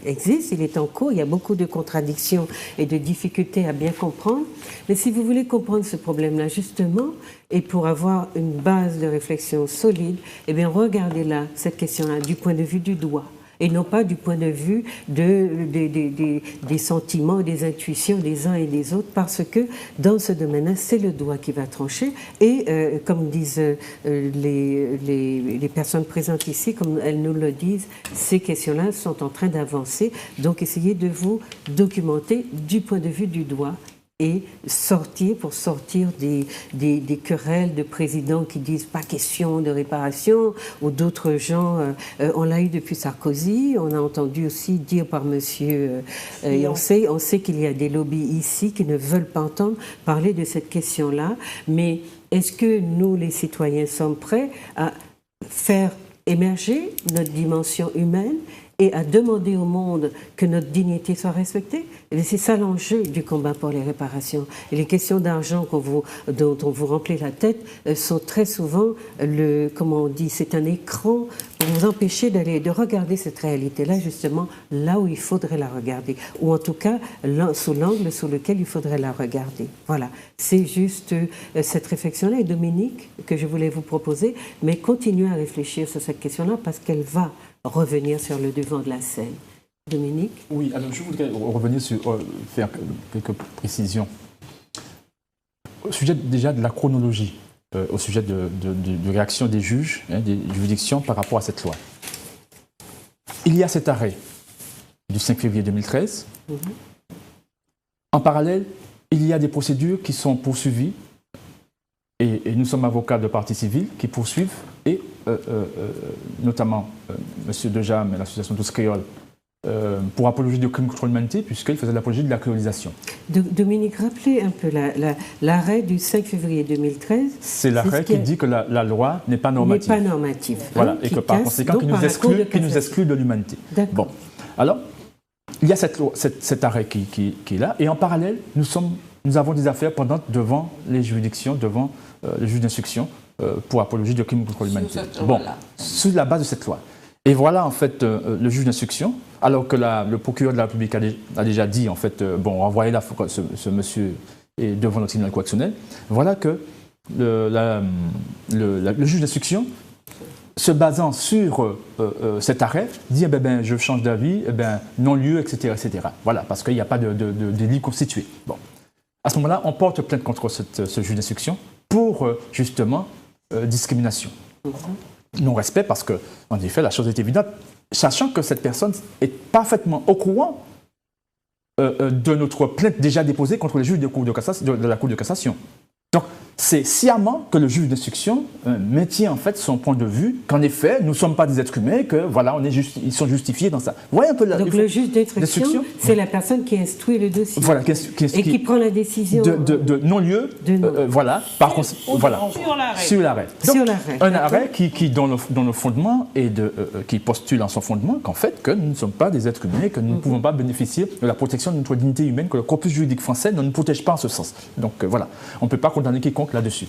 [SPEAKER 1] existe, il est en cours, il y a beaucoup de contradictions et de difficultés à bien comprendre. Mais si vous voulez comprendre ce problème-là, justement, et pour avoir une base de réflexion solide, eh bien, regardez là, cette question-là, du point de vue du droit. Et non pas du point de vue des sentiments, des intuitions des uns et des autres, parce que dans ce domaine-là, c'est le droit qui va trancher. Et comme disent les personnes présentes ici, comme elles nous le disent, ces questions-là sont en train d'avancer. Donc essayez de vous documenter du point de vue du droit et sortir des querelles de présidents qui disent pas question de réparation, ou d'autres gens, on l'a eu depuis Sarkozy, on a entendu aussi dire par monsieur, et on sait qu'il y a des lobbies ici qui ne veulent pas entendre parler de cette question-là, mais est-ce que nous, les citoyens, sommes prêts à faire émerger notre dimension humaine et à demander au monde que notre dignité soit respectée? Et c'est ça l'enjeu du combat pour les réparations. Et les questions d'argent dont on vous remplit la tête sont très souvent, comment on dit, c'est un écran pour vous empêcher de regarder cette réalité-là, justement, là où il faudrait la regarder. Ou en tout cas, sous l'angle sous lequel il faudrait la regarder. Voilà. C'est juste cette réflexion-là, et Dominique, que je voulais vous proposer, mais continuez à réfléchir sur cette question-là parce qu'elle va revenir sur le devant de la scène. Dominique?
[SPEAKER 4] Oui, alors je voudrais revenir sur, faire quelques précisions. Au sujet déjà de la chronologie, au sujet de réaction des juges, des juridictions par rapport à cette loi. Il y a cet arrêt du 5 février 2013. En parallèle, il y a des procédures qui sont poursuivies, et nous sommes avocats de partie civile qui poursuivent, et notamment M. Dejam et l'association Tous Créoles pour apologie du crime contre l'humanité, puisqu'il faisait l'apologie de la créolisation.
[SPEAKER 1] Dominique, rappelez un peu l'arrêt du 5 février 2013.
[SPEAKER 4] C'est l'arrêt qui dit que la loi n'est pas normative.
[SPEAKER 1] N'est pas normative.
[SPEAKER 4] Voilà, et que par conséquent, qui nous exclut de l'humanité. Bon, alors, il y a cet arrêt qui est là, et en parallèle, nous avons des affaires pendantes devant les juridictions, devant le juge d'instruction, pour apologie du crime contre l'humanité. Bon, sur la base de cette loi. Et voilà, en fait, le juge d'instruction, alors que le procureur de la République a déjà dit, en fait, bon, renvoyez ce monsieur devant le tribunal correctionnel, voilà que le juge d'instruction, se basant sur cet arrêt, dit je change d'avis, non-lieu, etc., etc. Voilà, parce qu'il n'y a pas de délit constitué. Bon. À ce moment-là, on porte plainte contre ce juge d'instruction pour, justement, discrimination. Non-respect, parce que, en effet, la chose est évidente, sachant que cette personne est parfaitement au courant de notre plainte déjà déposée contre les juges de la Cour de cassation. Donc, c'est sciemment que le juge d'instruction maintient en fait son point de vue, qu'en effet, nous ne sommes pas des êtres humains, que voilà, ils sont justifiés dans ça. Vous voyez un peu
[SPEAKER 1] donc le juge d'instruction, c'est la personne qui instruit le dossier.
[SPEAKER 4] Voilà,
[SPEAKER 1] qui prend la décision
[SPEAKER 4] de non-lieu, voilà, par contre, voilà, sur l'arrêt. Un arrêt qui dans le fondement et qui postule en son fondement qu'en fait, que nous ne sommes pas des êtres humains, que nous ne pouvons pas bénéficier de la protection de notre dignité humaine, que le corpus juridique français ne nous protège pas en ce sens. Donc voilà, on ne peut pas condamner quiconque là-dessus.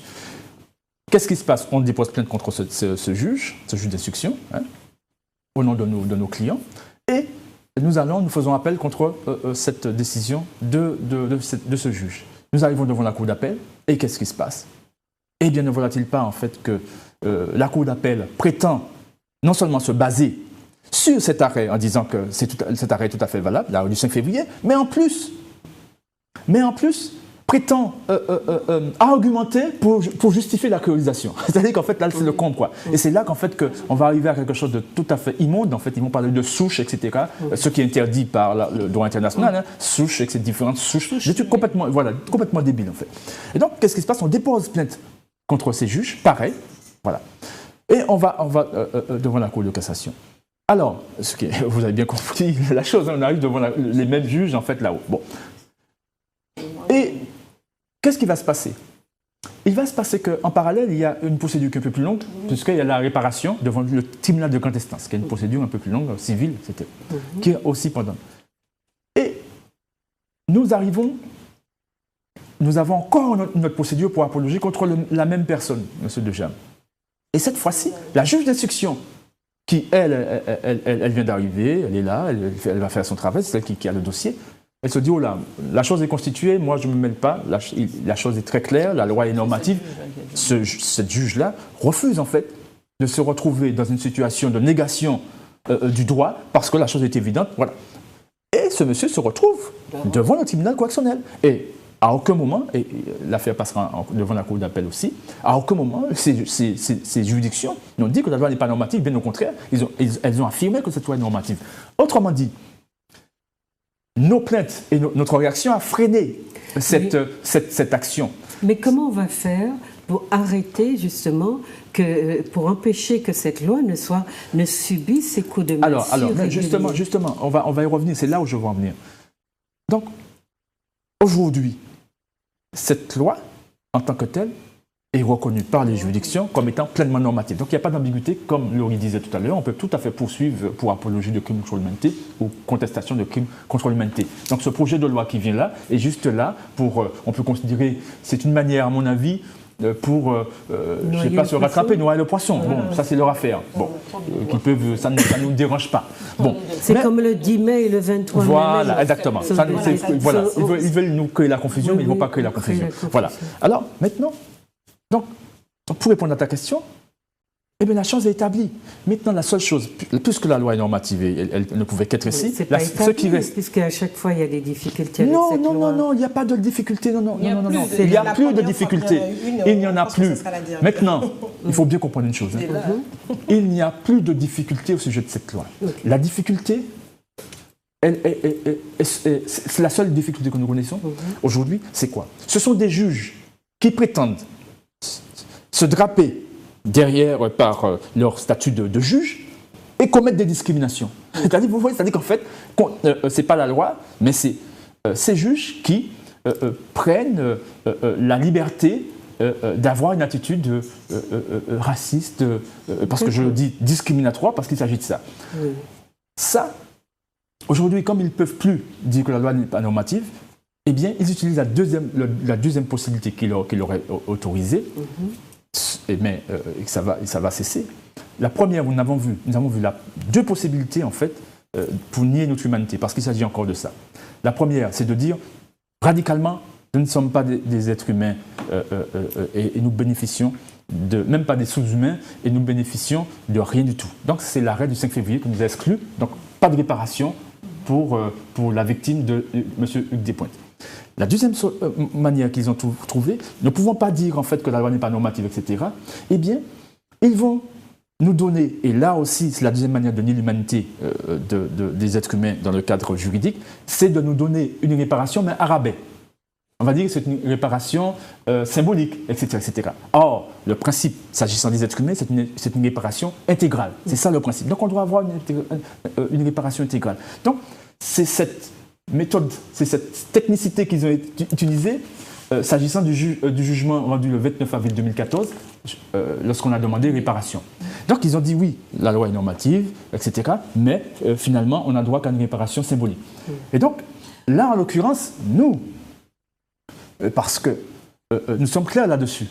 [SPEAKER 4] qu'est-ce qui se passe? On dépose plainte contre ce juge d'instruction, hein, au nom de nos clients, et nous faisons appel contre cette décision de ce juge. Nous arrivons devant la cour d'appel, et qu'est-ce qui se passe? Eh bien, ne voilà-t-il pas en fait que la cour d'appel prétend non seulement se baser sur cet arrêt en disant que cet arrêt est tout à fait valable, l'arrêt du 5 février, mais en plus prétend argumenter pour justifier la créolisation. C'est-à-dire qu'en fait, là, c'est le comble, quoi. Et c'est là qu'en fait, qu'on va arriver à quelque chose de tout à fait immonde. En fait, ils vont parler de souches, etc., ce qui est interdit par le droit international, hein, souches, etc., différentes souches, des trucs complètement débiles, en fait. Et donc, qu'est-ce qui se passe? On dépose plainte contre ces juges, pareil, voilà. Et on va devant la Cour de cassation. Alors, vous avez bien compris la chose, on arrive devant les mêmes juges, en fait, là-haut. Bon. Et qu'est-ce qui va se passer? Il va se passer qu'en parallèle, il y a une procédure qui est un peu plus longue, puisqu'il y a la réparation devant le tribunal de grande instance, qui est une procédure un peu plus longue, civile, etc., qui est aussi pendant. Et nous avons encore notre procédure pour apologie contre la même personne, M. Dejam. Et cette fois-ci, la juge d'instruction, qui, elle vient d'arriver, elle est là, elle va faire son travail, c'est celle qui a le dossier. Elle se dit, oh là, la chose est constituée, moi je ne me mêle pas, la chose est très claire, la loi est normative. Cette juge-là refuse en fait de se retrouver dans une situation de négation du droit parce que la chose est évidente. Voilà. Et ce monsieur se retrouve devant le tribunal correctionnel. Et à aucun moment, et l'affaire passera devant la cour d'appel aussi, à aucun moment, ces juridictions n'ont dit que la loi n'est pas normative, bien au contraire, elles ont affirmé que cette loi est normative. Autrement dit, nos plaintes et notre réaction a freiné cette action.
[SPEAKER 1] Mais comment on va faire pour arrêter justement, pour empêcher que cette loi ne subisse ces coups de massue?
[SPEAKER 4] Alors justement, on va y revenir, c'est là où je veux en venir. Donc, aujourd'hui, cette loi, en tant que telle, est reconnue par les juridictions comme étant pleinement normative. Donc il n'y a pas d'ambiguïté, comme Laurie disait tout à l'heure, on peut tout à fait poursuivre pour apologie de crimes contre l'humanité ou contestation de crimes contre l'humanité. Donc ce projet de loi qui vient là est juste là pour, on peut considérer, c'est une manière à mon avis, pour, je ne sais pas, se rattraper, noyer le poisson. Bon, ça c'est leur affaire. Bon, ça ne nous dérange pas. Bon,
[SPEAKER 1] c'est comme le 10 mai et le 23 mai.
[SPEAKER 4] Voilà, exactement. Voilà. Ils veulent nous créer la confusion, mais ils ne vont pas créer la confusion. Voilà. Alors, maintenant, donc, pour répondre à ta question, eh bien, la chose est établie. Maintenant, la seule chose, puisque la loi est normative, elle ne pouvait qu'être ici,
[SPEAKER 1] ce qui reste. Puisqu'à chaque fois, il y a des difficultés avec cette loi.
[SPEAKER 4] Non, il n'y a pas de difficulté. Non. Il n'y a plus de difficulté. Il n'y en a plus. Maintenant, il faut bien comprendre une chose. Il n'y a plus de difficulté au sujet de cette loi. La difficulté, c'est la seule difficulté que nous connaissons aujourd'hui, c'est quoi? Ce sont des juges qui prétendent se draper derrière par leur statut de juge et commettre des discriminations. C'est-à-dire qu'en fait, ce n'est pas la loi, mais c'est ces juges qui prennent la liberté d'avoir une attitude raciste, parce que je le dis discriminatoire, parce qu'il s'agit de ça. Oui. Ça, aujourd'hui, comme ils ne peuvent plus dire que la loi n'est pas normative, eh bien, ils utilisent la deuxième possibilité qui leur est autorisée, mais ça va cesser. La première, nous avons vu deux possibilités, en fait, pour nier notre humanité, parce qu'il s'agit encore de ça. La première, c'est de dire, radicalement, nous ne sommes pas des êtres humains et nous bénéficions même pas des sous-humains, et nous bénéficions de rien du tout. Donc, c'est l'arrêt du 5 février qui nous a exclus. Donc, pas de réparation pour la victime de M. Hugues Despointes. La deuxième manière qu'ils ont trouvée, ne pouvant pas dire en fait que la loi n'est pas normative, etc., eh bien, ils vont nous donner, et là aussi c'est la deuxième manière de nier l'humanité des êtres humains dans le cadre juridique, c'est de nous donner une réparation, mais à rabais. On va dire que c'est une réparation symbolique, etc., etc. Or, le principe, s'agissant des êtres humains, c'est une réparation intégrale. C'est ça le principe. Donc on doit avoir une réparation intégrale. Donc, c'est cette méthode, c'est cette technicité qu'ils ont utilisée s'agissant du jugement rendu le 29 avril 2014, lorsqu'on a demandé réparation. Donc ils ont dit oui, la loi est normative, etc., mais finalement on n'a droit qu'à une réparation symbolique. Et donc là, en l'occurrence, nous, parce que nous sommes clairs là-dessus,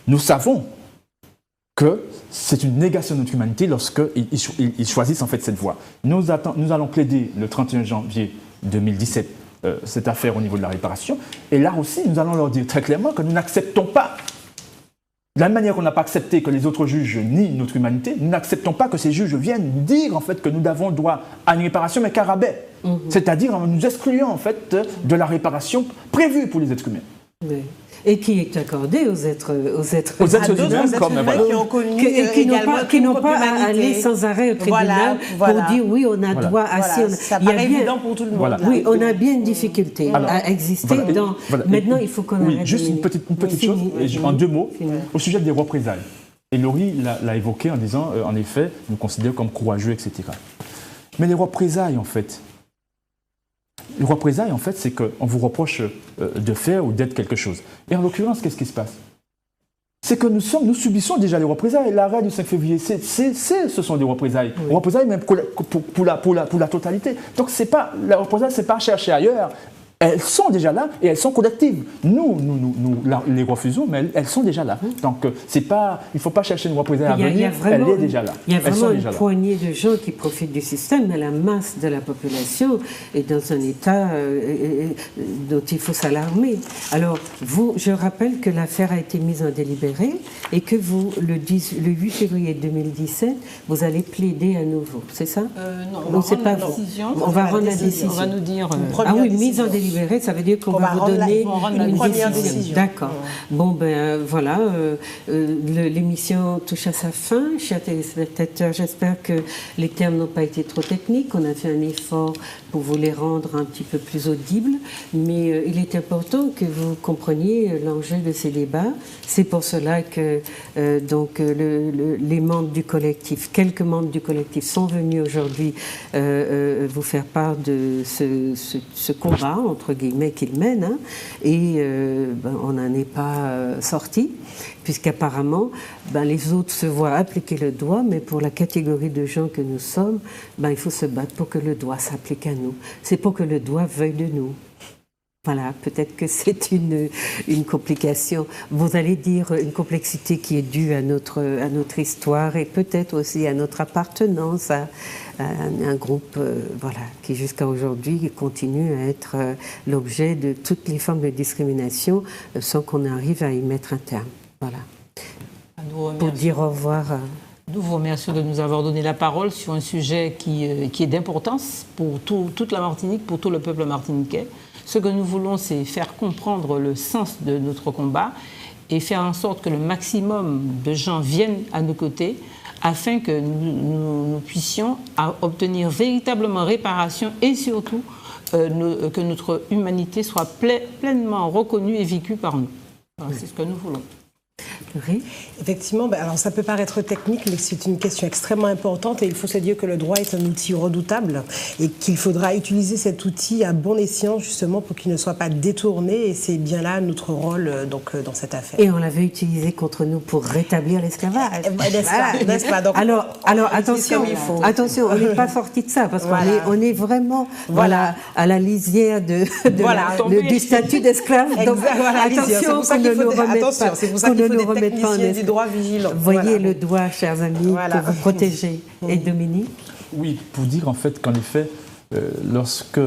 [SPEAKER 4] Nous savons que c'est une négation de notre humanité lorsqu'ils choisissent en fait cette voie. Nous allons plaider le 31 janvier 2017 cette affaire au niveau de la réparation. Et là aussi, nous allons leur dire très clairement que nous n'acceptons pas, de la même manière qu'on n'a pas accepté que les autres juges nient notre humanité, nous n'acceptons pas que ces juges viennent dire en fait que nous avons droit à une réparation mais qu'à rabais. C'est-à-dire en nous excluant en fait de la réparation prévue pour les êtres humains.
[SPEAKER 1] Oui. Et qui est accordée aux êtres
[SPEAKER 4] humains, comme
[SPEAKER 3] qui ont connu
[SPEAKER 1] qui n'ont pas à aller sans arrêt au tribunal pour dire oui, on a droit à si.
[SPEAKER 3] Ça paraît évident pour tout le monde.
[SPEAKER 1] Voilà. Oui, on a bien une difficulté à exister. Maintenant, il faut qu'on arrête.
[SPEAKER 4] Oui, juste une petite chose, en 2 mots, au sujet des représailles. Et Laurie l'a évoqué en disant, en effet, nous considérons comme courageux, etc. Mais les représailles, en fait, c'est qu'on vous reproche de faire ou d'être quelque chose. Et en l'occurrence, qu'est-ce qui se passe? C'est que nous subissons déjà les représailles. L'arrêt du 5 février, ce sont des représailles. Oui. Représailles même pour la totalité. Donc la représailles, ce n'est pas chercher ailleurs. Elles sont déjà là et elles sont collectives. Nous les refusons, mais elles sont déjà là. Donc, il ne faut pas chercher une représaille à venir, elle est déjà là.
[SPEAKER 1] Il y a vraiment une poignée de gens qui profitent du système, mais la masse de la population est dans un état dont il faut s'alarmer. Alors, je rappelle que l'affaire a été mise en délibéré et que vous, le 8 février 2017, vous allez plaider à nouveau, c'est ça?
[SPEAKER 2] Non, on va rendre la décision.
[SPEAKER 1] On va rendre la décision.
[SPEAKER 2] On va nous dire...
[SPEAKER 1] Ah oui, mise en délibéré. Ça veut dire qu'on va vous donner
[SPEAKER 3] une première décision.
[SPEAKER 1] D'accord. Bon, ben voilà, l'émission touche à sa fin. Chers téléspectateurs, j'espère que les termes n'ont pas été trop techniques. On a fait un effort pour vous les rendre un petit peu plus audibles. Mais il est important que vous compreniez l'enjeu de ces débats. C'est pour cela que les membres du collectif, quelques membres du collectif sont venus aujourd'hui vous faire part de ce combat, entre guillemets, qu'ils mènent, et on n'en est pas sorti, puisqu'apparemment, les autres se voient appliquer le doigt, mais pour la catégorie de gens que nous sommes, il faut se battre pour que le doigt s'applique à nous. C'est pour que le doigt veuille de nous. Voilà, peut-être que c'est une complication. Vous allez dire une complexité qui est due à notre histoire et peut-être aussi à notre appartenance à un groupe qui jusqu'à aujourd'hui continue à être l'objet de toutes les formes de discrimination sans qu'on arrive à y mettre un terme. Voilà. Pour dire au revoir.
[SPEAKER 2] Nous vous remercions de nous avoir donné la parole sur un sujet qui est d'importance pour toute la Martinique, pour tout le peuple martiniquais. Ce que nous voulons, c'est faire comprendre le sens de notre combat et faire en sorte que le maximum de gens viennent à nos côtés afin que nous puissions obtenir véritablement réparation et surtout que notre humanité soit pleinement reconnue et vécue par nous. C'est ce que nous voulons.
[SPEAKER 1] Oui.
[SPEAKER 3] Effectivement, alors ça peut paraître technique, mais c'est une question extrêmement importante et il faut se dire que le droit est un outil redoutable et qu'il faudra utiliser cet outil à bon escient justement pour qu'il ne soit pas détourné et c'est bien là notre rôle dans cette affaire.
[SPEAKER 1] Et on l'avait utilisé contre nous pour rétablir l'esclavage.
[SPEAKER 3] N'est-ce pas donc,
[SPEAKER 1] alors attention, on n'est pas sorti de ça parce qu'on est vraiment à la lisière du statut d'esclave. Donc attention qu'on ne nous remette pas.
[SPEAKER 3] C'est pour ça qu'il faut des techniciens du droit vigilants.
[SPEAKER 1] Voyez le doigt, chers amis, pour vous protéger. Et Dominique?
[SPEAKER 4] Oui, pour dire en fait qu'en effet, lorsque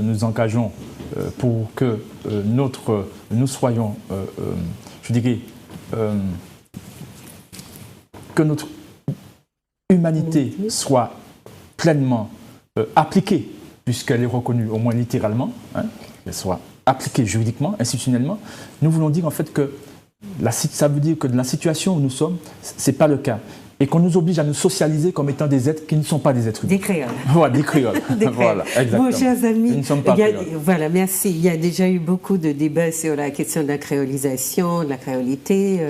[SPEAKER 4] nous engageons pour que nous soyons, je dirais, que notre humanité soit pleinement appliquée, puisqu'elle est reconnue au moins littéralement, qu'elle soit appliquée juridiquement, institutionnellement, nous voulons dire en fait que ça veut dire que dans la situation où nous sommes, ce n'est pas le cas. Et qu'on nous oblige à nous socialiser comme étant des êtres qui ne sont pas des êtres humains.
[SPEAKER 1] Des créoles.
[SPEAKER 4] Voilà, des créoles. Voilà, exactement.
[SPEAKER 1] Bon, chers amis,
[SPEAKER 4] nous ne sommes pas créoles.
[SPEAKER 1] Voilà, merci. Il y a déjà eu beaucoup de débats sur la question de la créolisation, de la créolité.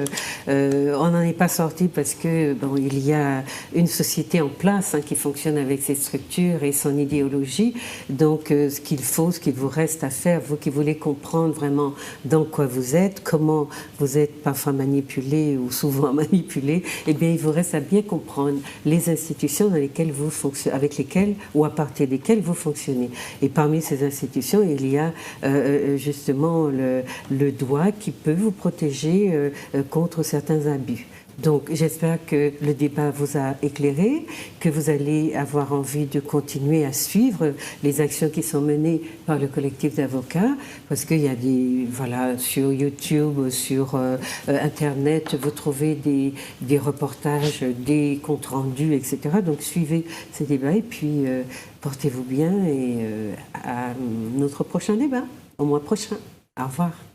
[SPEAKER 1] On n'en est pas sorti parce que il y a une société en place qui fonctionne avec ses structures et son idéologie. Donc, ce qu'il vous reste à faire, vous qui voulez comprendre vraiment dans quoi vous êtes, comment vous êtes parfois manipulé ou souvent manipulé, eh bien, il vous reste à bien comprendre les institutions dans lesquelles vous fonctionnez, avec lesquelles ou à partir desquelles vous fonctionnez. Et parmi ces institutions, il y a justement le droit qui peut vous protéger contre certains abus. Donc j'espère que le débat vous a éclairé, que vous allez avoir envie de continuer à suivre les actions qui sont menées par le collectif d'avocats, parce qu'il y a sur YouTube, sur Internet, vous trouvez des reportages, des comptes rendus, etc. Donc suivez ces débats et puis portez-vous bien et à notre prochain débat, au mois prochain. Au revoir.